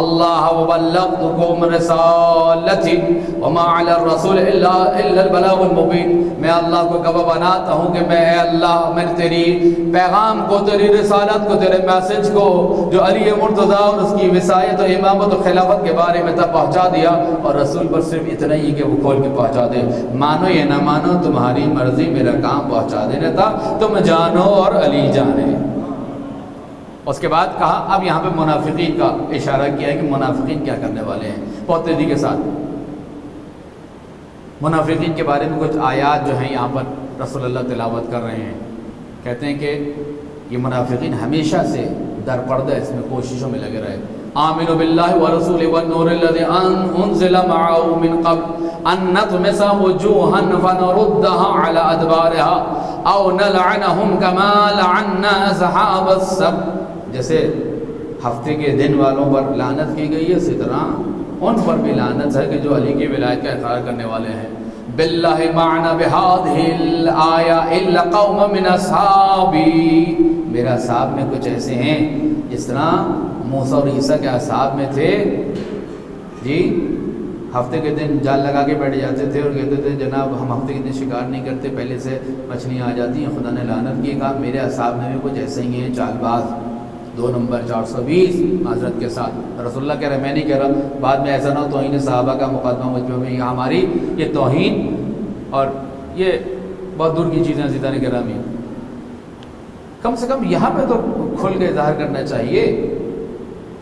اللہ وبلغتکم رسالتی وما علی الرسول الا البلاغ المبین، میں اللہ کو گواہ بناتا ہوں کہ میں اے اللہ میں نے تیری پیغام کو، تیری رسالت کو، تیرے میسج کو جو علی مرتضیٰ اور اس کی وصایت و امامت و خلافت کے بارے میں تب پہنچا دیا، اور رسول پر صرف اتنا ہی کہ وہ کھول کے پہنچا دے، مانو یا نہ مانو تمہاری مرضی، میرا کام پہنچا دینا تھا، تم جانو اور علی جانے۔ اس کے بعد کہا، اب یہاں پہ منافقین کا اشارہ کیا ہے کہ منافقین کیا کرنے والے ہیں بہت تیزی کے ساتھ۔ منافقین کے بارے میں کچھ آیات جو ہیں یہاں پر رسول اللہ تلاوت کر رہے ہیں، کہتے ہیں کہ یہ منافقین ہمیشہ سے در پردہ اس میں کوششوں میں لگے رہے۔ آمنوا باللہ ورسولہ والنور الذی انزل معه من قبل ان نطمس وجوہا فنردها على ادبارها او نلعنهم كما لعنا اصحاب السبت، جیسے ہفتے کے دن والوں پر لعنت کی گئی ہے، اسی طرح ان پر بھی لعنت ہے کہ جو علی کی ولایت کا اقرار کرنے والے ہیں۔ باللہ معنا بهذه الآیہ الا قوم من اصحابی، میرے اصحاب میں کچھ ایسے ہیں جس طرح موسیٰ اور عیسیٰ کے اصحاب میں تھے جی، ہفتے کے دن جال لگا کے بیٹھ جاتے تھے اور کہتے تھے جناب ہم ہفتے کے دن شکار نہیں کرتے، پہلے سے مچھلیاں آ جاتی ہیں، خدا نے لعنت کی۔ کہا میرے اصحاب میں بھی کچھ ایسے ہی ہیں چال باز، 2 نمبر 420 معذرت کے ساتھ۔ رسول اللہ کہہ رہے میں نہیں کہہ رہا، بعد میں ایسا نہ ہو توہین صحابہ کا مقدمہ مجھ پہ میں، ہماری یہ توہین اور یہ بہت دور کی چیزیں عزیزان گرامی، کم سے کم یہاں پہ تو کھل کے اظہار کرنا چاہیے،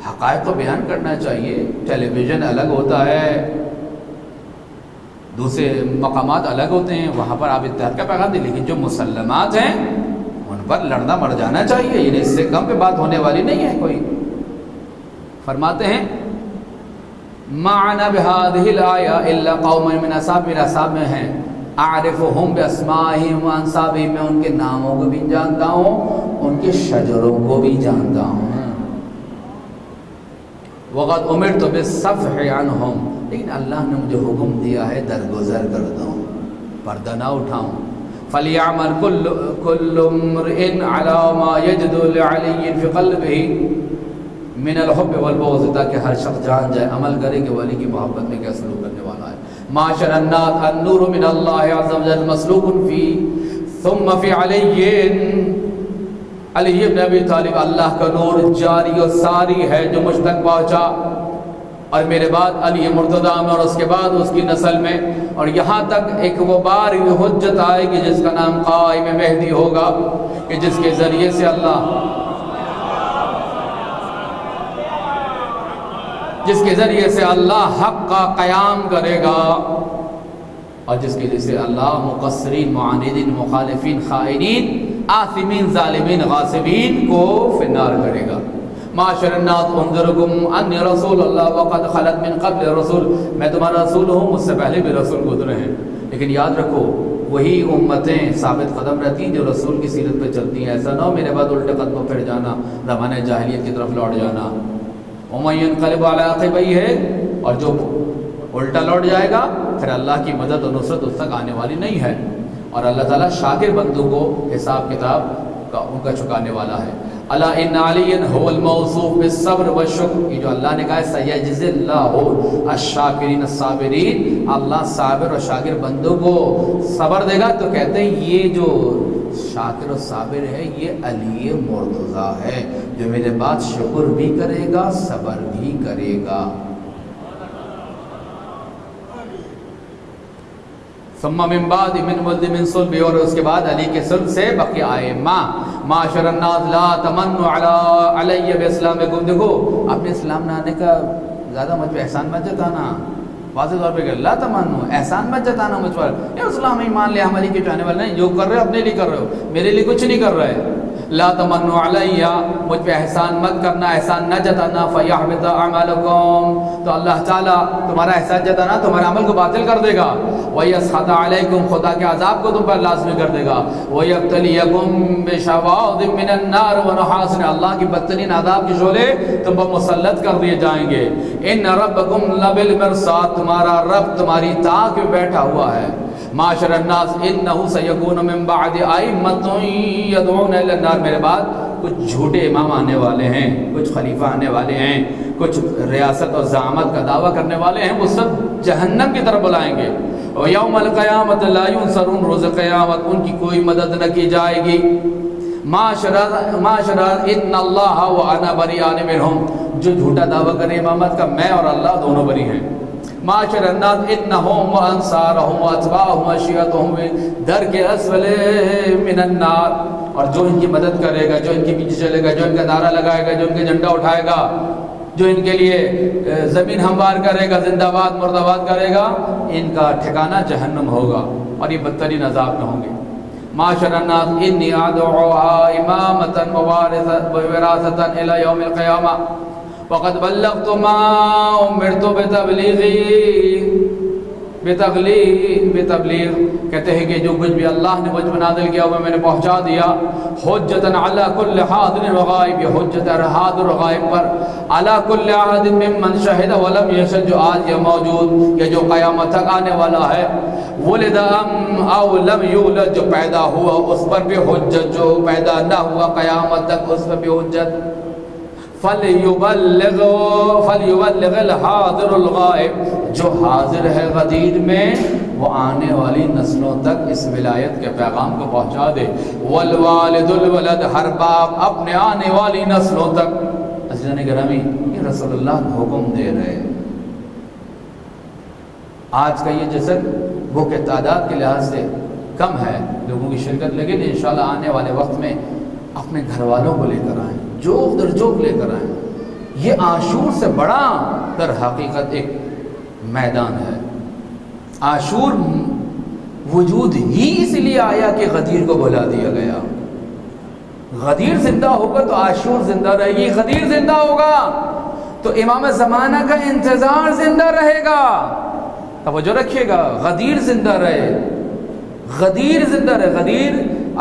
حقائق کو بیان کرنا چاہیے۔ ٹیلی ویژن الگ ہوتا ہے، دوسرے مقامات الگ ہوتے ہیں، وہاں پر آپ اتحاد کا پیغام دیں، لیکن جو مسلمات ہیں ان پر لڑنا مر جانا چاہیے، یعنی اس سے کم پہ بات ہونے والی نہیں ہے کوئی۔ فرماتے ہیں معنا بهذه الآیہ الا قوم من اصحاب، میرے اصحاب میں ہیں، اعرفهم باسمائهم وانسابهم، میں ان کے ناموں کو بھی جانتا ہوں، ان کے شجروں کو بھی جانتا ہوں۔ وقد امرت بالصفح عنهم، لیکن اللہ نے مجھے حکم دیا ہے درگزر کر دوں، پردہ نہ اٹھاؤں۔ فلیعمل کل امرئ علی ما یجد لعلی فی قلبہ من الحب والبغض، تاکہ ہر شخص جان جائے، عمل کرے کہ ولی کی محبت میں کیا سلوک کرنے والا ہے۔ معاشر الناس النور من اللہ عز وجل مسلوق فی ثم فی علی ابن ابی طالب، اللہ کا نور جاری و ساری ہے جو مجھ تک پہنچا، اور میرے بعد علی مرتضیٰ میں، اور اس کے بعد اس کی نسل میں، اور یہاں تک ایک وہ بار حجت آئے گی جس کا نام قائم مہدی ہوگا، کہ جس کے ذریعے سے اللہ حق کا قیام کرے گا، اور جس کے ذریعے سے اللہ مقصرین، معاندین، مخالفین، خائنین، آثمین، ظالمین، غاصبین کو فی النار کرے گا۔ معاشر الناس انذرکم انی رسول اللہ وقد خلت من قبل رسول، میں تمہارا رسول ہوں، مجھ سے پہلے بھی رسول گزرے ہیں، لیکن یاد رکھو وہی امتیں ثابت قدم رہتی ہیں جو رسول کی سیرت پہ چلتی ہیں، ایسا نہ ہو میرے بعد الٹے قدموں پھر جانا، زمانہ جاہلیت کی طرف لوٹ جانا۔ ومن ينقلب على عقبیہ ہے، اور جو الٹا لوٹ جائے گا پھر اللہ کی مدد اور نصرت اس تک آنے والی نہیں ہے، اور اللہ تعالیٰ شاکر بندوں کو حساب کتاب کا ان کا چکانے والا ہے۔ الا ان علی هو الموصوف بالصبر والشکر، یہ جو اللہ نے کہا ہے سیجزی اللہ الشاکرین الصابرین، اللہ صابر اور شاکر بندوں کو صبر دے گا، تو کہتے ہیں یہ جو شاکر و صابر ہے یہ علی مرتضیٰ ہے، جو میرے بعد شکر بھی کرے گا، صبر بھی کرے گا۔ ثم من بعد من ولد من صلب، اور اس کے بعد علی کے صلب سے بقیہ ائمہ۔ معاشر الناس لا تمنوا علی باسلامکم، دیکھو اپنے اسلام نہ آنے کا زیادہ مجھ پہ احسان مت جتانا، واضح طور پہ کہ لا تمنوا، احسان مت جتانا مجھ پر، یہ اسلام ہی مان لیا ہم علی کے چاہنے والے نہیں، جو کر رہے ہو اپنے لیے کر رہے ہو، میرے لیے کچھ نہیں کر رہے۔ لا تمنوا علی، مجھ پہ احسان مت کرنا، احسان نہ جتانا، فیحبط اعمالکم، تو اللہ تعالیٰ تمہارا احسان جتانا تمہارے عمل کو باطل کر دے گا، وَيَسْخَطَ عَلَيْكُمْ، خدا کے عذاب کو تم پر لازمی کر دے گا، وَيَبْتَلِيَكُمْ بِشَوَاظٍ مِّنَ النَّارِ وَنُحَاسٍ، اللہ کی بدترین عذاب کے شعلے تم پر مسلط کر دیے جائیں گے۔ إِنَّ رَبَّكُمْ لَبِالْمِرْصَادِ، تمہارا رب تمہاری تاک میں بیٹھا ہوا ہے، معاشر الناس انہ سیکون من بعد ائمۃ یدعون الی النار، میرے بعد کچھ جھوٹے امام آنے والے ہیں، کچھ خلیفہ آنے والے ہیں، کچھ ریاست اور زعامت کا دعویٰ کرنے والے ہیں، وہ سب جہنم کی طرف بلائیں گے. اور یوم القیامت لا ینصرون، روز قیامت ان کی کوئی مدد نہ کی جائے گی. معاشرہ ان اللہ وانا بریان منہم، جو جھوٹا دعویٰ کرے امامت کا، میں اور اللہ دونوں بری ہیں. معاشر الناس انہم وانصارہم واتباعہم وشیعتہم درک اسفل من النار، اور جو ان کی مدد کرے گا، جو ان کے پیچھے چلے گا، جو ان کا نعرہ لگائے گا، جو ان کے جھنڈا اٹھائے گا، جو ان کے لیے زمین ہموار کرے گا، زندہ باد مرد آباد کرے گا، ان کا ٹھکانہ جہنم ہوگا اور یہ بدترین عذاب میں ہوں گے. معاشر الناس انی ادعوها امامۃ ووراثۃ الی یوم القیامہ وقد بلغت ما امرت بتبلیغ، کہتے ہیں کہ جو کچھ بھی اللہ نے مجھ پر نازل کیا وہ میں نے پہنچا دیا. حجتاً علی کل حاضر و غائب، یہ حجت ہے حاضر و غائب پر. علی کل احد ممن شہد ولم یشهد، جو آج یہ موجود یا جو قیامت تک آنے والا ہے. ولد ام او لم یولد، جو پیدا ہوا اس پر بھی حجت، جو پیدا نہ ہوا قیامت تک اس پر بھی حجت. فَلْيُبَلِّغِ الْحَاضِرُ الْغَائِبُ، جو حاضر ہے غدیر میں وہ آنے والی نسلوں تک اس ولایت کے پیغام کو پہنچا دے. وَالْوَالِدُ الْوَلَدُ، ہر باپ اپنے آنے والی نسلوں تک. عزیزان گرامی، یہ رسول اللہ حکم دے رہے. آج کا یہ جشن وہ کہ تعداد کے لحاظ سے کم ہے لوگوں کی شرکت، لیکن انشاءاللہ آنے والے وقت میں اپنے گھر والوں کو لے کر آئیں، جوک در جوک لے کر آئیں. یہ عاشور سے بڑا در حقیقت ایک میدان ہے. عاشور وجود ہی اس لیے آیا کہ غدیر کو بلا دیا گیا. غدیر زندہ ہوگا تو عاشور زندہ رہے گی، غدیر زندہ ہوگا تو امام زمانہ کا انتظار زندہ رہے گا. توجہ رکھیے گا، غدیر زندہ رہے، غدیر زندہ رہے. غدیر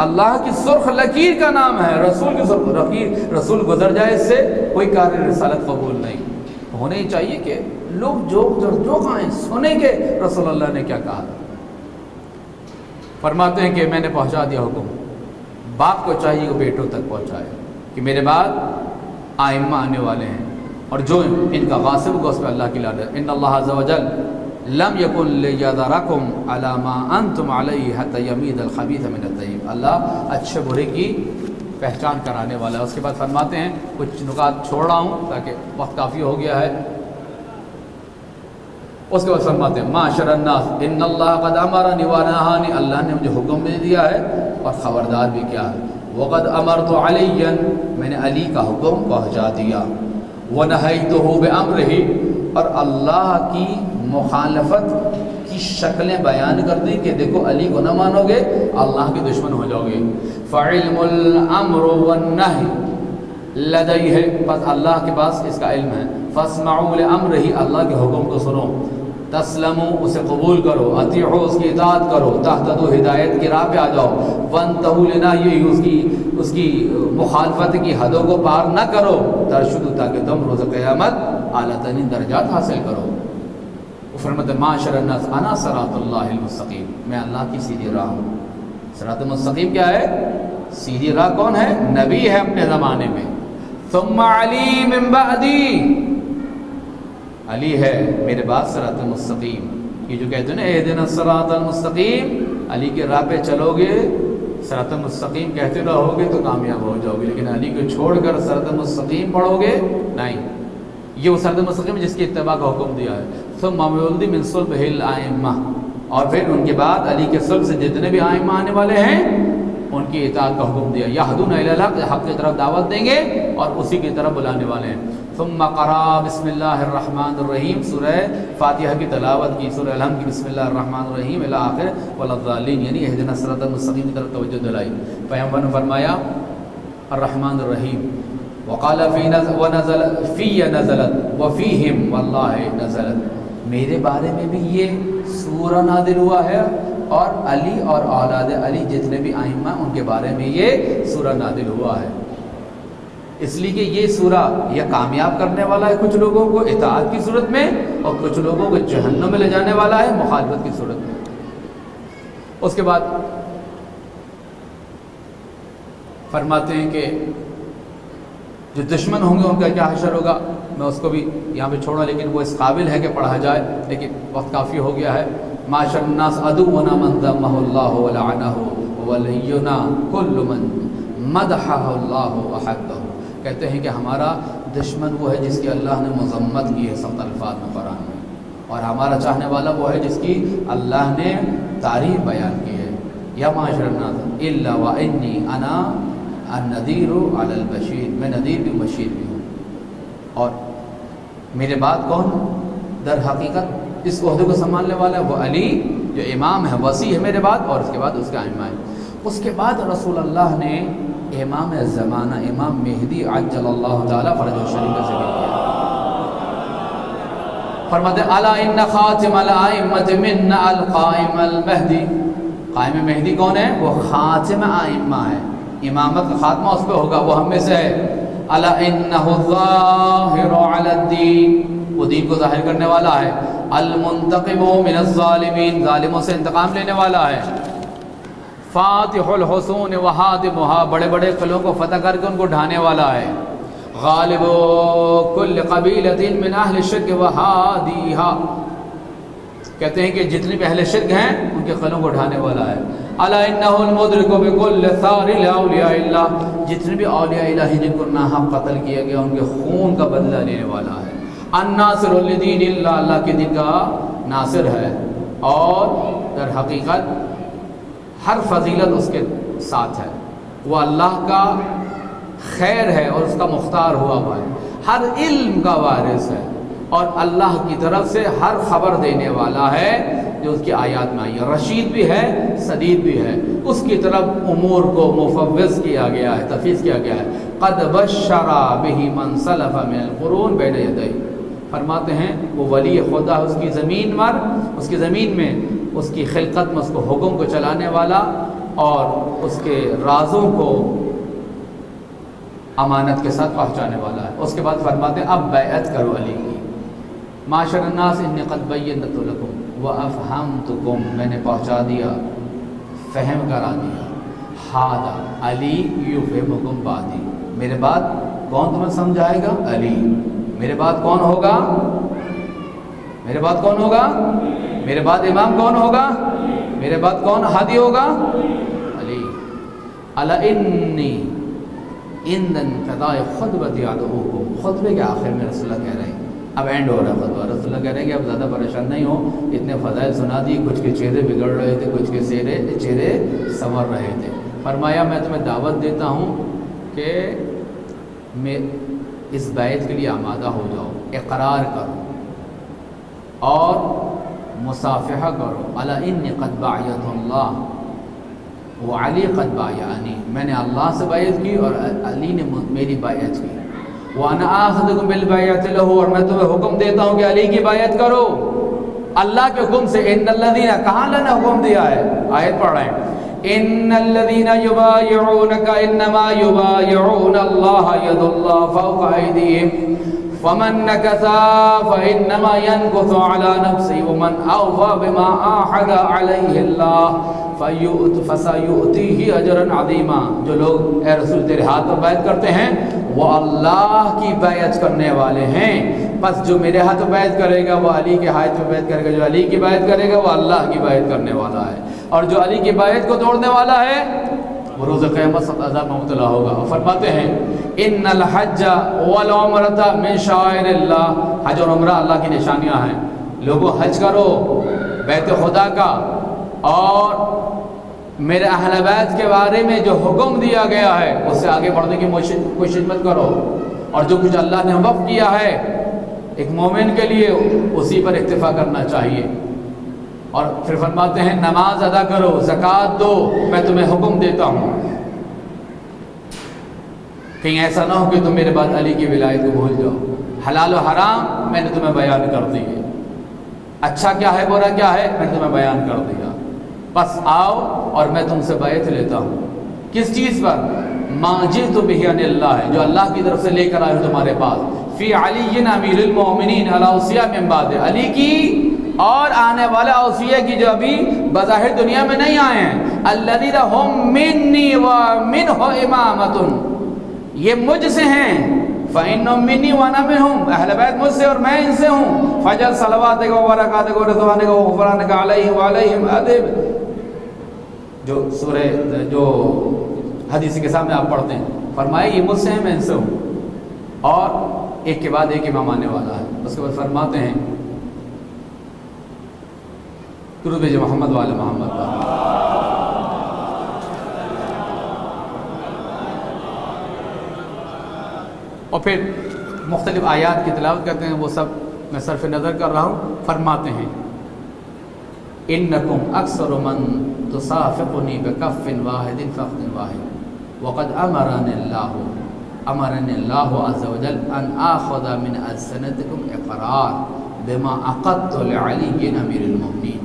اللہ کی سرخ لکیر کا نام ہے، رسول کی سرخ لکیر. رسول گزر جائے اس سے کوئی کار رسالت قبول نہیں. ہونے ہی چاہیے کہ لوگ جو آئیں سنیں کہ رسول اللہ نے کیا کہا. فرماتے ہیں کہ میں نے پہنچا دیا حکم. باپ کو چاہیے کہ بیٹوں تک پہنچائے کہ میرے بعد آئمہ آنے والے ہیں اور جو ان کا غاصب ہوگا اس پہ اللہ کی لعنت. ان اللہ عز و جل لم یکن لیذرکم علی ما انتم علیہ حتی یمیز الخبیث من الطیب. اللہ اچھے برے کی پہچان کرانے والا ہے. اس کے بعد فرماتے ہیں، کچھ نکات چھوڑ رہا ہوں تاکہ وقت کافی ہو گیا ہے. اس کے بعد فرماتے ہیں معاشر الناس ان اللہ قد امرنی ونہانی، اللہ نے مجھے حکم بھی دیا ہے اور خبردار بھی کیا ہے. وقد امرت علیا، میں نے علی کا حکم پہنچا دیا. ونہیتہ بامرہ، اور اللہ کی مخالفت کی شکلیں بیان کر دی کہ دیکھو علی کو نہ مانو گے اللہ کے دشمن ہو جاؤ گے. فعلم الامر والنہی لدیہ، بس اللہ کے پاس اس کا علم ہے. فاسمعوا لامرہ، اللہ کے حکم کو سنو. تسلموا، اسے قبول کرو. اطیعوا، اس کی اطاعت کرو. تہتدوا، ہدایت کی راہ پہ آ جاؤ. وانتہوا لنہیہ، اس کی مخالفت کی حدوں کو پار نہ کرو. ترشدوا، تاکہ تم روز قیامت اعلیٰ ترین درجات حاصل کرو. فرماتے معاشر الناس انا صراط اللہ المستقیم، میں اللہ کی سیدھی راہ ہوں. صراط المستقیم کیا ہے؟ سیدھی راہ کون ہے؟ نبی ہے اپنے زمانے میں. ثم علی من بعدی، علی ہے میرے بعد صراط المستقیم. یہ جو کہتے ہیں نا اہدنا الصراط المستقیم، علی کے راہ پہ چلو گے صراط المستقیم کہتے رہو گے تو کامیاب ہو جاؤ گے. لیکن علی کو چھوڑ کر صراط المستقیم پڑھو گے نہیں. یہ وہ صراط المستقیم جس کی اتباع کا حکم دیا ہے. ثم یولد من صلبہ الائمہ، اور پھر ان کے بعد علی کے صلب سے جتنے بھی آئمہ آنے والے ہیں ان کی اطاعت کا حکم دیا. یہدون الی الحق، حق کی طرف دعوت دیں گے اور اسی کی طرف بلانے والے ہیں. ثم قرأ بسم اللہ الرحمن الرحیم، سورہ فاتحہ کی تلاوت کی. سورہ الحمد کی بسم اللہ الرحمن الرحیم الی آخر والضالین، یعنی اہدنا الصراط المستقیم کی طرف توجہ دلائی. پیغمبر نے فرمایا الرحمن الرحیم، وقال فی نزلت وفیہم واللہ نزلت، میرے بارے میں بھی یہ سورہ نازل ہوا ہے اور علی اور اولاد علی جتنے بھی آئمہ ان کے بارے میں یہ سورہ نازل ہوا ہے. اس لیے کہ یہ سورہ یہ کامیاب کرنے والا ہے کچھ لوگوں کو اطاعت کی صورت میں اور کچھ لوگوں کو جہنم میں لے جانے والا ہے مخالفت کی صورت میں. اس کے بعد فرماتے ہیں کہ جو دشمن ہوں گے ان کا کیا حشر ہوگا. میں اس کو بھی یہاں پہ چھوڑا، لیکن وہ اس قابل ہے کہ پڑھا جائے، لیکن وقت کافی ہو گیا ہے. معاشر الناس عدونا من ذمہ اللہ ولعنہ ولینا کل من مدحہ اللہ وحدہ. کہتے ہیں کہ ہمارا دشمن وہ ہے جس کی اللہ نے مذمت کی ہے سخت الفاظ میں قرآن میں، اور ہمارا چاہنے والا وہ ہے جس کی اللہ نے تعریف بیان کی ہے. یا معاشر الناس الا وانی انا النذیر علی البشیر، میں نذیر بھی بشیر بھی ہوں. اور میرے بعد کون در حقیقت اس عہدے کو سنبھالنے والا ہے؟ وہ علی جو امام ہے، وسیع ہے میرے بعد، اور اس کے بعد اس کے ائمہ ہیں. اس کے بعد رسول اللہ نے امام زمانہ امام مہدی عجل اللہ تعالیٰ فرجہ شریف کا ذکر کیا. فرماتے الا ان خاتم الائمۃ منا القائم المہدی. قائم مہدی کون ہے؟ وہ خاتم ائمہ ہے، امامت کا خاتمہ اس پہ ہوگا، وہ ہم میں سے ہے. الا انہ الظاہر علی الدین، وہ دین کو ظاہر کرنے والا ہے. المنتقم من الظالمین، ظالموں سے انتقام لینے والا ہے. فاتح الحصون وہادمها، بڑے بڑے قلعوں کو فتح کر کے ان کو ڈھانے والا ہے. غالب کل قبیلۃ من اہل الشرک وہادیہا، کہتے ہیں کہ جتنے بھی اہل شرک ہیں ان کے قلعوں کو ڈھانے والا ہے. الا انہ المدرک بکل ثار لاولیاء اللہ، جتنے بھی اولیاء الہی جن کو ناحق قتل کیا گیا ان کے خون کا بدلہ لینے والا ہے. الناصر لدین اللہ، اللہ کے دین کا ناصر ہے، اور در حقیقت ہر فضیلت اس کے ساتھ ہے. وہ اللہ کا خیر ہے اور اس کا مختار ہوا ہوا ہے. ہر علم کا وارث ہے، اور اللہ کی طرف سے ہر خبر دینے والا ہے جو اس کی آیات میں آئی ہے. رشید بھی ہے، سدید بھی ہے، اس کی طرف امور کو مفوض کیا گیا ہے، تفویض کیا گیا ہے. قد بشر به من سلف من القرون بین یدیہ. فرماتے ہیں وہ ولی خدا اس کی زمین پر، اس کی زمین میں، اس کی خلقت میں اس کو حکم کو چلانے والا، اور اس کے رازوں کو امانت کے ساتھ پہنچانے والا ہے. اس کے بعد فرماتے ہیں اب بیعت کرو علی کی. معاشر الناس انی قد بینت لکم وافہمتکم، میں نے پہنچا دیا، فہم کرا دیا. ھذا علی یفہمکم بعدی، میرے بعد کون تمہیں سمجھائے گا؟ علی. میرے بعد کون ہوگا؟ میرے بعد کون ہوگا؟ میرے بعد امام کون ہوگا؟ میرے بعد کون ہادی ہوگا؟ علی. الا انی ان انقضاء خطبۃ ادعوکم، خطبے کے آخر میں رسول اللہ کہہ رہے ہیں، اب اینڈ ہو رہا ہے خطبہ، رسول اللہ کہہ رہے ہیں کہ اب زیادہ پریشان نہیں ہو، اتنے فضائل سنا دی، کچھ کے چہرے بگڑ رہے تھے، کچھ کے چہرے سنور رہے تھے. فرمایا میں تمہیں دعوت دیتا ہوں کہ میں اس بیعت کے لیے آمادہ ہو جاؤ، اقرار کرو اور مصافحہ کرو. الا انی قد باعیت اللہ وعلی قد بایعنی، میں نے اللہ سے بیعت کی اور علی نے میری بیعت کی. وانا آخذکم بالبیعۃ لہ، اور میں تمہیں حکم دیتا ہوں کہ علی کی بیعت کرو اللہ کے حکم سے. ان الذین، کہاں اللہ نے حکم دیا ہے؟ آیت پڑھ رہے ہیں. ان الذین یبایعونک انما یبایعون اللہ ید اللہ فوق ایدیہم فمن نکث فانما ینکث علی نفسہ ومن اوفی بما عاہد علیہ اللہ فسیؤتیہ اجرا عظیما. جو لوگ اے رسول تیرے ہاتھ پر بیعت کرتے ہیں وہ اللہ کی بیعت کرنے والے ہیں. بس جو میرے ہاتھ پہ بیعت کرے گا وہ علی کے ہاتھ پہ بیعت کرے گا، جو علی کی بیعت کرے گا وہ اللہ کی بیعت کرنے والا ہے، اور جو علی کی بیعت کو توڑنے والا ہے وہ روز قیامت سخت عذاب میں مبتلا ہوگا. اور فرماتے ہیں ان الحج والعمرۃ من شعائر اللہ، حج اور عمرہ اللہ کی نشانیاں ہیں. لوگوں حج کرو بیت خدا کا، اور میرے اہل بیت کے بارے میں جو حکم دیا گیا ہے اس سے آگے بڑھنے کی کوشش مت کرو، اور جو کچھ اللہ نے وقف کیا ہے ایک مومن کے لیے اسی پر اکتفا کرنا چاہیے. اور پھر فرماتے ہیں نماز ادا کرو، زکوٰۃ دو، میں تمہیں حکم دیتا ہوں. کہیں ایسا نہ ہو کہ تم میرے بعد علی کی ولایت کو بھول جاؤ. حلال و حرام میں نے تمہیں بیان کر دی ہے، اچھا کیا ہے برا کیا ہے میں نے تمہیں بیان کر دیا. بس آؤ اور میں تم سے بیعت لیتا ہوں. کس چیز پر؟ ما جئت بہ عن اللہ، ہے جو اللہ کی طرف سے لے کر آئے ہو تمہارے پاس. فی علی امیر المؤمنین علی اوصیاء من بعد، علی کی اور آنے والے اوصیہ کی جو ابھی بظاہر دنیا میں نہیں آئے ہیں، الذین هم منی ومنہ امامۃ، یہ مجھ سے ہیں، فإنهم منی وانا منہم، اہل بیت مجھ سے اور میں ان سے ہوں، فجل صلواتک و برکاتک و رضوانک و غفرانک علیہم وعلیہم ادب، جو سورہ جو حدیث کے سامنے آپ پڑھتے ہیں، فرمائے یہ مجھ سے ہیں میں ان سے ہوں، اور ایک کے بعد ایک امام آنے والا ہے۔ اس کے بعد فرماتے ہیں درود بھیجے محمد والے محمد کا۔ اور پھر مختلف آیات کی تلاوت کرتے ہیں، وہ سب میں صرف نظر کر رہا ہوں۔ فرماتے ہیں انکم اکثر من تصافقنی بکف واحد فخذ واحد وقد امرنی اللہ عز وجل ان آخذ من السنتکم اقرار بما عقدت لعلی امیر المؤمنین،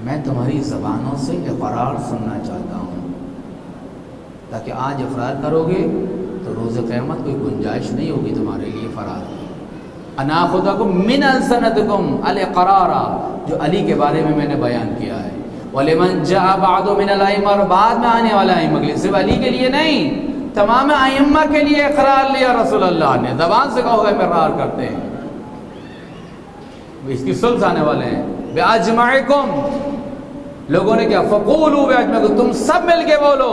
میں تمہاری زبانوں سے اقرار سننا چاہتا ہوں، تاکہ آج اقرار کرو گے تو روز قیامت کوئی گنجائش نہیں ہوگی تمہارے لیے فرار کی۔ انا خدکم من السنتکم الاقرار، جو علی کے بارے میں نے بیان کیا ہے، وَلِمَنْ جَاءَ بَعْدُ مِنَ الْأَئِمَّةِ، بعد میں آنے والا ائمہ کے لیے، صرف علی کے لیے نہیں، تمام ائمہ کے لیے اقرار لیا رسول اللہ نے، زبان سے کہو گے اقرار کرتے ہیں۔ اس کی سلس آنے والے ہیں، بِأَجْمَعِكُمْ، لوگوں نے کیا فَقُولُوا بِأَجْمَعِكُمْ، تم سب مل کے بولو،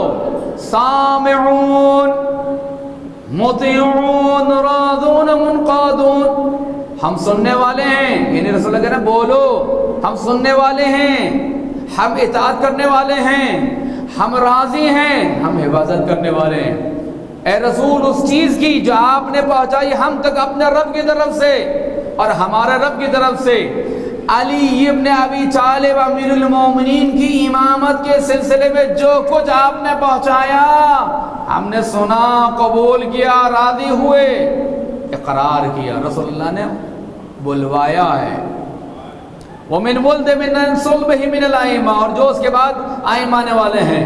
سامعون مطیعون راضون منقادون، ہم سننے والے ہیں، یعنی رسول اللہ کہہ رہے ہیں بولو ہم سننے والے ہیں، ہم اطاعت کرنے والے ہیں، ہم راضی ہیں، ہم حفاظت کرنے والے ہیں۔ اے رسول اس چیز کی جو آپ نے پہنچائی ہم تک اپنے رب کی طرف سے اور ہمارے رب کی طرف سے، علی ابن ابی طالب امیر المومنین کی امامت کے سلسلے میں جو کچھ آپ نے پہنچایا ہم نے سنا، قبول کیا، راضی ہوئے، اقرار کیا، رسول اللہ نے بلوایا ہے۔ وَمِنْ وَلْدِ مِنْ صُلْبِهِ مِنَ الْأَئِمَّةِ، اور جو اس کے بعد ائمہ آنے والے ہیں،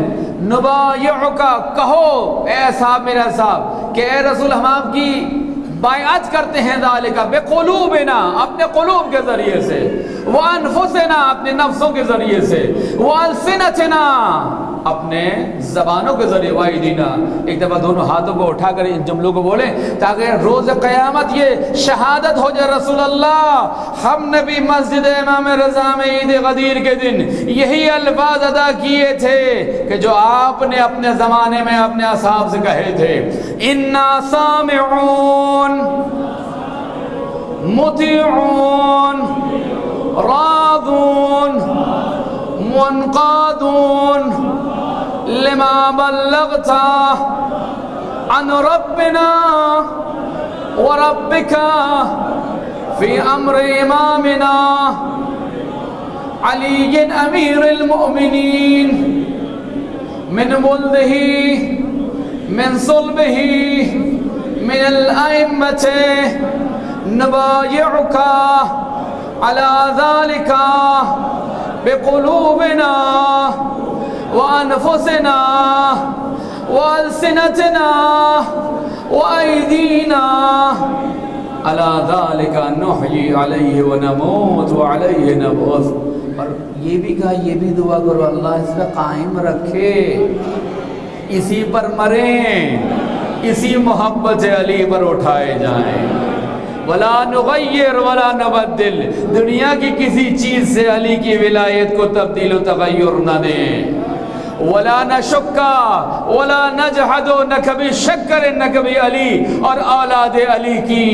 نُبَایِعُکَ، کہو اے صاحب میرا صاحب کہ اے رسول ہم آپ کی بیعت کرتے ہیں، ذالک بقلوبنا، اپنے قلوب کے ذریعے سے، وانفسنا، اپنے نفسوں کے ذریعے سے، والسنتنا، اپنے زبانوں کے ذریعے، وایدینا، ایک دفعہ دونوں ہاتھوں کو اٹھا کر ان جملوں کو بولیں تاکہ روز قیامت یہ شہادت ہو جائے، رسول اللہ ہم نے بھی مسجد امام رضا میں عید غدیر کے دن یہی الفاظ ادا کیے تھے کہ جو آپ نے اپنے زمانے میں اپنے اصحاب سے کہے تھے، انا سامعون مطیعون راضون منقادون لما بلغت عن ربنا وربك في امر امامنا علی امیر المؤمنین من ولده من صلبه من الائمة، نبايعك على ذلك بقلوبنا وانفسنا والسنتنا وايدينا، على ذلك نحيي عليه ونموت وعليه نبعث۔ اور یہ بھی کہا، یہ بھی دعا کرو اللہ اس پہ قائم رکھے، اسی پر مریں، اسی محبت سے علی پر اٹھائے جائیں، ولا نغیر ولا نبدل، دنیا کی کسی چیز سے علی کی ولایت کو تبدیل و تغیر نہ دیں، ولا نشکا ولا نجحد، نہ کبھی شک کریں، نہ کبھی علی اور اولاد علی کی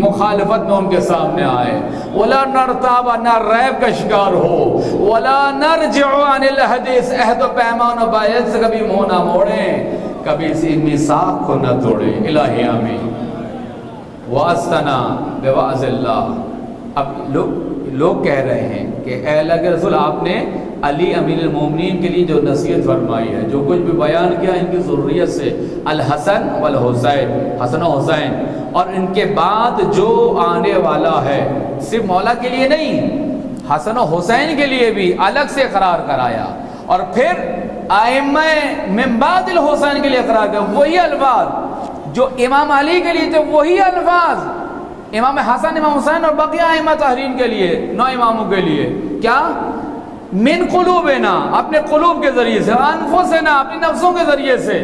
مخالفت میں ان کے سامنے آئے، ولا نرتاب، نہ ریب کا شکار ہو، ولا نرجع عن الحدیث، عہد و پیمان و بیعت سے کبھی منہ نہ موڑیں، کبھی اسی میثاق کو نہ توڑیں، الہی آمین۔ واسطنا بواعظ اللہ، اب لوگ کہہ رہے ہیں کہ اے اللہ کے رسول آپ نے علی امیر المومنین کے لیے جو نصیحت فرمائی ہے، جو کچھ بھی بیان کیا ان کی ذریت سے، الحسن والحسین، حسن و حسین، اور ان کے بعد جو آنے والا ہے صرف مولا کے لیے نہیں، حسن و حسین کے لیے بھی الگ سے اقرار کرایا، اور پھر ائمہ من بعد الحسین کے لیے اقرار کرایا، وہی الفاظ جو امام علی کے لیے تھے، وہی الفاظ امام حسن، امام حسین اور بقیہ ائمہ تحرین کے لیے، 9 اماموں کے لیے کیا؟ من قلوبنا، اپنے قلوب کے ذریعے سے، انفسنا، اپنی نفسوں کے ذریعے سے،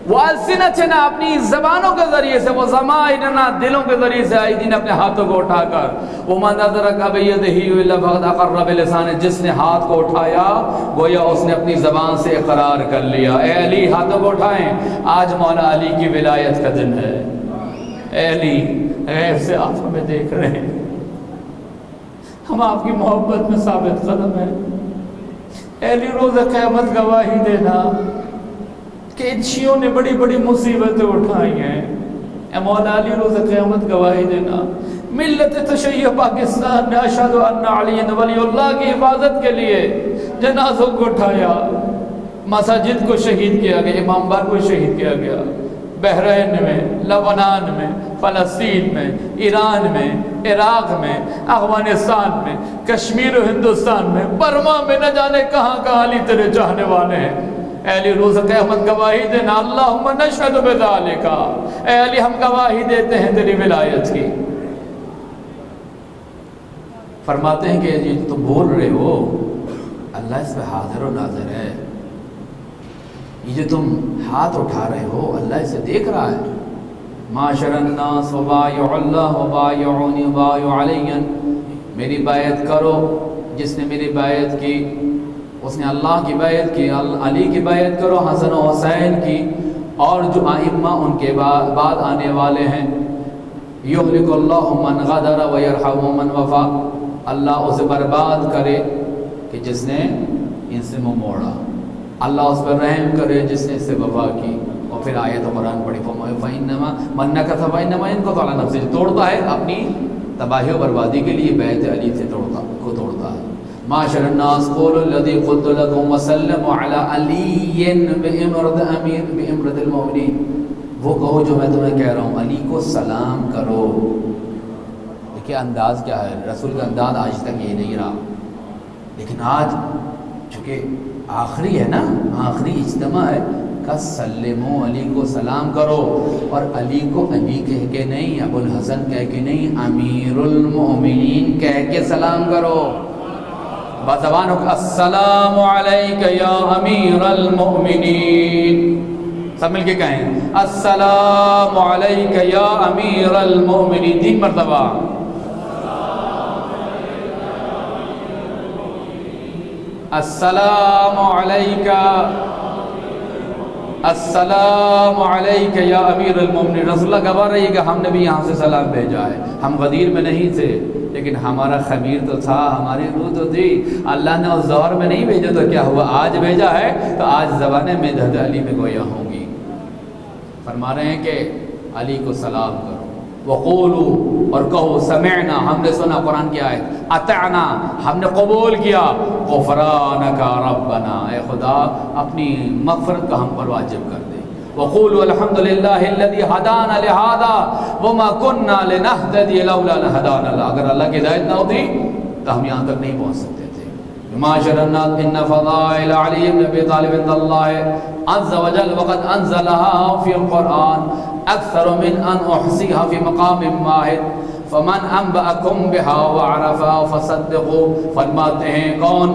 والسنتنا، اپنی زبانوں کے ذریعے سے، وضمائرنا، دلوں کے ذریعے سے، ایدین، اپنے ہاتھوں کو اٹھا کر، ومن ادرک بیدہ الا فقد اقر بلسانہ، جس نے ہاتھ کو اٹھایا گویا اس نے اپنی زبان سے اقرار کر لیا۔ اے علی ہاتھوں کو اٹھائیں، آج مولا علی کی ولایت کا دن ہے۔ اے علی، غیب سے آپ ہمیں دیکھ رہے ہیں، ہم آپ کی محبت میں ثابت قدم ہیں۔ اے علی، روز قیامت گواہی دینا کہ ان شیعوں نے بڑی بڑی مصیبتیں اٹھائی ہیں۔ اے مولا علی، روز قیامت گواہی دینا ملت تشیع پاکستان نے اشہد ان علی ولی اللہ کی حفاظت کے لیے جنازوں کو اٹھایا، مساجد کو شہید کیا گیا، امام باڑ کو شہید کیا گیا، بحرین میں، لبنان میں، فلسطین میں، ایران میں، عراق میں، افغانستان میں، کشمیر و ہندوستان میں، برما میں، نہ جانے کہاں کہاں علی تیرے چاہنے والے ہیں۔ اے علی، روز قیامت گواہی دینا، اللہم نشہد بذالک، اے علی ہم گواہی دیتے ہیں تیری ولایت کی۔ فرماتے ہیں کہ یہ تم بول رہے ہو، اللہ اس پہ حاضر و ناظر ہے، یہ جو تم ہاتھ اٹھا رہے ہو اللہ اسے دیکھ رہا ہے۔ معاشر الناس وبایع اللہ وبایعونی وبایع علی، میری بیعت کرو، جس نے میری بیعت کی اس نے اللہ کی بیعت کی، علی کی بیعت کرو، حسن و حسین کی، اور جو ائمہ ان کے بعد آنے والے ہیں۔ یہلک اللہ من غدر ویرحم من وفا، اللہ اسے برباد کرے کہ جس نے ان سے منہ موڑا، اللہ اس پر رحم کرے جس نے اس سے وفا کی۔ اور پھر آیت قرآن پڑھی، فَإِنَّمَا مَن نَكَثَ فَإِنَّمَا يَنكُثُ عَلَىٰ نَفْسِهِ، توڑتا ہے اپنی تباہی و بربادی کے لیے بیعت علی سے توڑتا ہے۔ معاشر الناس قولوا الذی قلت لکم وسلموا علی علی بامرۃ المؤمنین، وہ کہو جو میں تمہیں کہہ رہا ہوں، علی کو سلام کرو۔ دیکھیے انداز کیا ہے، رسول کا انداز آج تک یہ نہیں رہا، لیکن آج چونکہ آخری ہے نا، آخری اجتماع ہے، کہ سلمو، علی کو سلام کرو، اور علی کو علی کہہ کے نہیں، ابو الحسن کہہ کے نہیں، امیر المؤمنین کہہ کے سلام کرو۔ بزبانوں کا السلام علیک یا امیر المؤمنین، سب مل کے کہیں السلام علیک یا امیر المؤمنین، 3 مرتبہ۔ السلام علیکہ، السلام علیکہ یا امیر المؤمنین۔ رسول اللہ گواہ رہی ہے کہ ہم نے بھی یہاں سے سلام بھیجا ہے، ہم غدیر میں نہیں تھے لیکن ہمارا خمیر تو تھا، ہماری روح تو تھی، اللہ نے اس دور میں نہیں بھیجا تو کیا ہوا، آج بھیجا ہے تو آج زبانیں مدحت علی میں گویا ہوں گی۔ فرما رہے ہیں کہ علی کو سلام کرو، وقولوا، اور کہو، سمعنا، ہم نے سنا، قرآن کی آیت، اطعنا، ہم نے قبول کیا، غفرانک ربنا، اے خدا اپنی مغفرت کا ہم پر واجب کر دے۔ وقولوا الحمد للہ الذی ہدانا لہذا وما كنا لنهتدی لولا ان ہدانا اللہ، اگر اللہ کی ہدایت نہ ہوتی تو ہم یہاں تک نہیں پہنچ سکتے تھے۔ معاشر الناس ان فضائل علی بن ابی طالب عند اللہ عز وجل وقد انزلها فی القرآن اکثر من ان احصیها فی مقام واحد فمن انبأکم بها وعرفها فصدقوا۔ فرماتے ہیں کون؟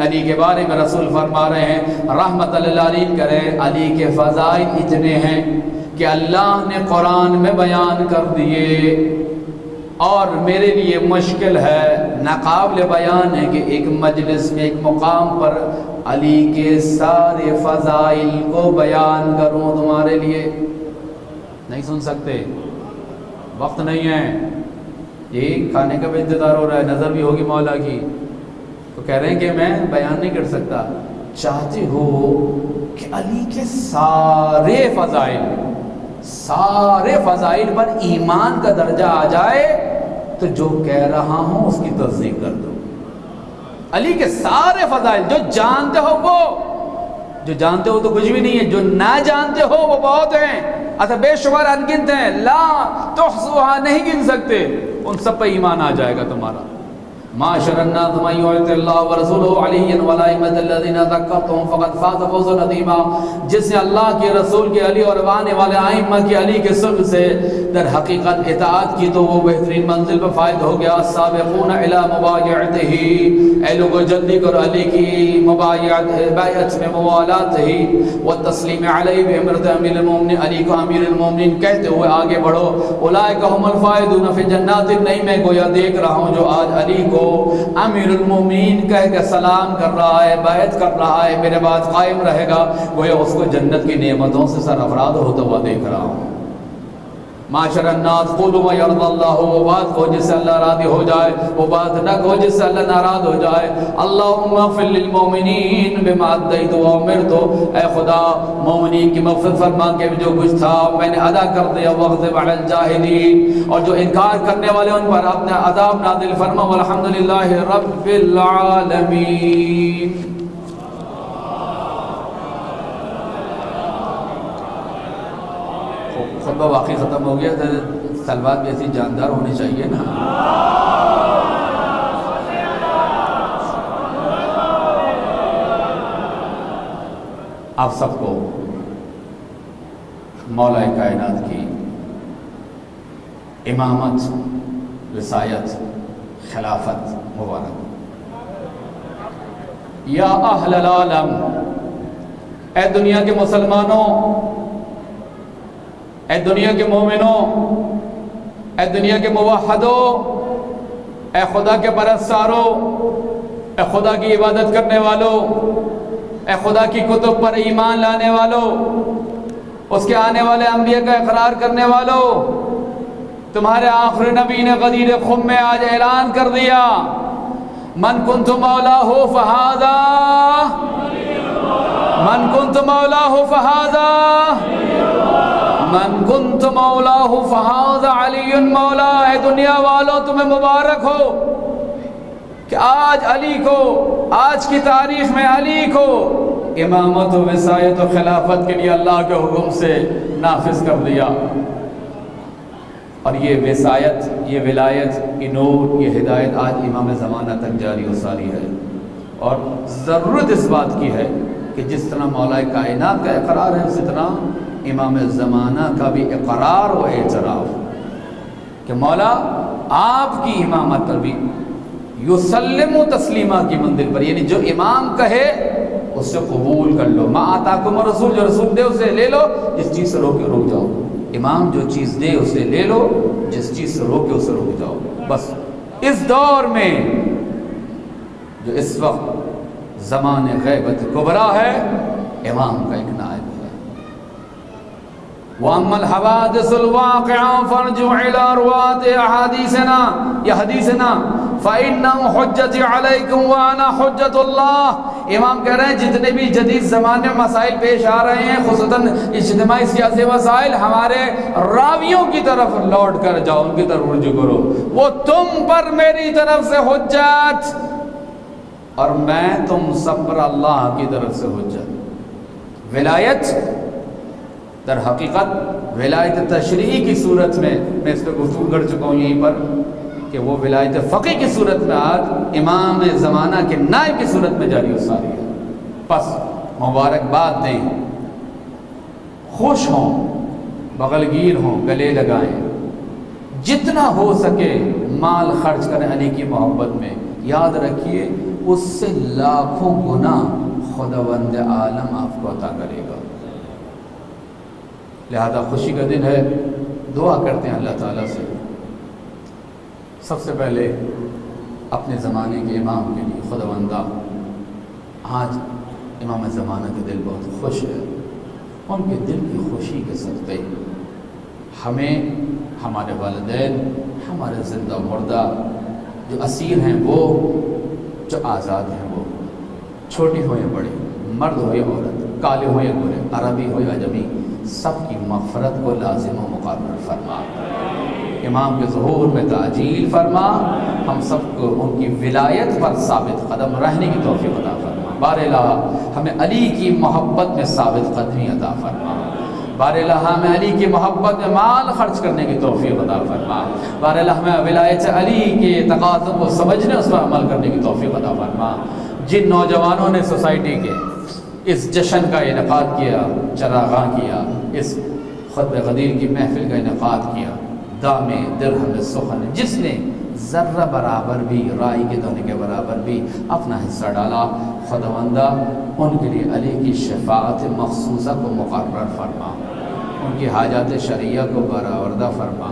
علی کے بارے میں رسول فرما رہے ہیں رحمت اللہ علیہ کرے، علی کے فضائل اتنے ہیں کہ اللہ نے قرآن میں بیان کر دیے، اور میرے لیے مشکل ہے، ناقابل بیان ہے کہ ایک مجلس میں، ایک مقام پر علی کے سارے فضائل کو بیان کروں تمہارے لیے۔ نہیں سن سکتے، وقت نہیں ہے، یہی کھانے کا بھی انتظار ہو رہا ہے، نظر بھی ہوگی مولا کی، تو کہہ رہے ہیں کہ میں بیان نہیں کر سکتا۔ چاہتے ہو کہ علی کے سارے فضائل پر ایمان کا درجہ آ جائے تو جو کہہ رہا ہوں اس کی تصدیق کر دو۔ علی کے سارے فضائل جو جانتے ہو، وہ جو جانتے ہو تو کچھ بھی نہیں ہے، جو نہ جانتے ہو وہ بہت ہیں، اچھا بے شمار انگنت ہیں، لا تحصوها، نہیں گن سکتے، ان سب پہ ایمان آ جائے گا تمہارا۔ معاشر الناس من يطع الله ورسوله عليا والائمة الذين ذكرتهم فقد فاز فوزا عظيما. جس نے اللہ کے رسول کے علی اور آنے والے ائمہ کے علی کے صحبت سے در حقیقت اطاعت کی تو وہ بہترین منزل پر فائز ہو گیا. السابقون الى مبايعته، اے لوگو جلدی کرو علی کی بیعت میں موالات ہی. والتسلیم علیہ بامرۃ امیر المومنین، علی کو امیر المومنین کہتے ہوئے آگے بڑھو. اولئک هم الفائزون فی جنات النعیم. میں گویا دیکھ رہا ہوں جو آج علی کو امیر المومنین کہہ کے سلام کر رہا ہے، بیعت کر رہا ہے، میرے بعد قائم رہے گا، گویا اس کو جنت کی نعمتوں سے سرفراز ہوتا ہوا دیکھ رہا ہوں. معاشر الناس قولوا ما يرضى الله، وہ بات کو جس سے اللہ راضی ہو جائے، وہ بات نہ کو جس سے اللہ ناراض ہو جائے. اللهم اغفر للمؤمنین بما ادیت وامرت، اے خدا مومنین کی مغفرت فرما کہ جو کچھ تھا میں نے ادا کر دیا. واغضب علی الجاہدین، اور جو انکار کرنے والے ان پر اپنا عذاب نازل فرما. والحمدللہ رب العالمین. خطبہ واقعی ختم ہو گیا، سلوات بھی ایسی جاندار ہونی چاہیے نا. آپ سب کو مولا کائنات کی امامت، وصایت، خلافت مبارک. یا اہل العالم، اے دنیا کے مسلمانوں، اے دنیا کے مومنوں، اے دنیا کے موحدوں، اے خدا کے پرستاروں، اے خدا کی عبادت کرنے والوں، اے خدا کی کتب پر ایمان لانے والوں، اس کے آنے والے انبیاء کا اقرار کرنے والوں. تمہارے آخری نبی نے غدیر خم میں آج اعلان کر دیا، من کنت مولاہ فہذا، من کنت مولاہ فہذا، من کنت مولاہ فہذا علی مولا. اے دنیا والوں تمہیں مبارک ہو کہ آج علی کو، آج کی تاریخ میں علی کو امامت و وصایت و خلافت کے لیے اللہ کے حکم سے نافذ کر دیا. اور یہ وصایت، یہ ولایت، یہ نور، یہ ہدایت آج امام زمانہ تک جاری و ساری ہے. اور ضرورت اس بات کی ہے کہ جس طرح مولا کائنات کا اقرار ہے، اسی طرح امام زمانہ کا بھی اقرار و اعتراف کہ مولا آپ کی امامت پر بھی یسلم و تسلیمہ کی منزل پر، یعنی جو امام کہے اس سے قبول کر لو. ما آتاکم الرسول، جو رسول دے اسے لے لو، جس چیز سے روکے رک جاؤ. امام جو چیز دے اسے لے لو، جس چیز سے روکے اسے رک جاؤ. بس اس دور میں جو اس وقت زمان غیبت کبرا ہے، امام کا ایک نائب ہے. وَأَمَّا الْحَوَادِثُ الْوَاقِعَةُ فَارْجِعْ إِلَىٰ رُوَاةِ أَحَادِيثِنَا یا حدیثنا فَإِنَّهُ حُجَّتِي عَلَيْكُمْ وَأَنَا حُجَّةُ اللَّهِ. امام کہہ رہے ہیں جتنے بھی جدید زمانے میں مسائل پیش آ رہے ہیں، خصوصاً اجتماعی سیاسی مسائل، ہمارے راویوں کی طرف لوٹ کر جاؤ، ان کی طرف رجوع کرو. وہ تم پر میری طرف سے حجت، اور میں تم سب پر اللہ کی طرف سے حجت. ولایت در حقیقت ولایت تشریعی کی صورت میں اس پہ گفتگو کر چکا ہوں یہیں پر کہ وہ ولایت فقی کی صورت میں آج امام زمانہ کے نائب کی صورت میں جاری و ساری ہے. پس مبارکباد دیں، خوش ہوں، بغلگیر ہوں، گلے لگائیں، جتنا ہو سکے مال خرچ کریں علی کی محبت میں. یاد رکھیے اس سے لاکھوں گنا خداوند عالم آپ کو عطا کرے گا. لہذا خوشی کا دن ہے، دعا کرتے ہیں اللہ تعالیٰ سے سب سے پہلے اپنے زمانے کے امام کے لیے. خداوندہ آج امام زمانہ کے دل بہت خوش ہے، ان کے دل کی خوشی کے صدقے ہمیں، ہمارے والدین، ہمارے زندہ مردہ جو اسیر ہیں، وہ جو آزاد ہیں، وہ چھوٹی ہو یا بڑی، مرد ہو یا عورت، کالے ہو یا گورے، عربی ہو یا اجمی، سب کی مغفرت کو لازم و مقرر فرما. امام کے ظہور میں تعجیل فرما. ہم سب کو ان کی ولایت پر ثابت قدم رہنے کی توفیق عطا فرما. بار الہ ہمیں علی کی محبت میں ثابت قدمی عطا فرما. باراللہ ہمیں علی کی محبت میں مال خرچ کرنے کی توفیق عطا فرما، باراللہ ہمیں ولایت علی کے تقاضوں کو سمجھنے اس پر عمل کرنے کی توفیق عطا فرما۔ جن نوجوانوں نے سوسائٹی کے اس جشن کا انعقاد کیا، چراغاں کیا، اس خطبہ غدیر کی محفل کا انعقاد کیا، دام درہم سخن، جس نے ذرہ برابر بھی، رائی کے دانے کے برابر بھی اپنا حصہ ڈالا، خداوندہ ان کے لیے علی کی شفاعت مخصوصہ کو مقرر فرما، ان کی حاجات شرعیہ کو برآوردہ فرما،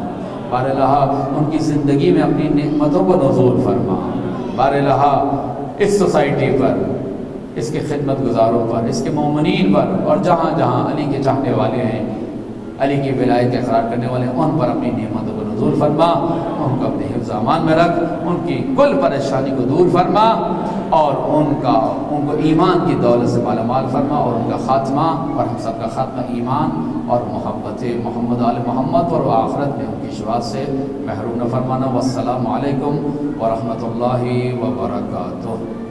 باراللہ ان کی زندگی میں اپنی نعمتوں کو نزول فرما، باراللہ اس سوسائٹی پر، اس کے خدمت گزاروں پر، اس کے مومنین پر، اور جہاں جہاں علی کے چاہنے والے ہیں، علی کی ولایت کے اقرار کرنے والے، ان پر اپنی نعمتوں کو نزول فرما، ان کو اپنے حفظ امان میں رکھ، ان کی کل پریشانی کو دور فرما، اور ان کو ایمان کی دولت سے مالا مال فرما، اور ان کا خاتمہ اور ہم سب کا خاتمہ ایمان اور محبت محمد آل محمد اور آخرت میں ان کی شفاعت سے محروم نہ فرمانا۔ والسلام علیکم ورحمۃ اللہ وبرکاتہ۔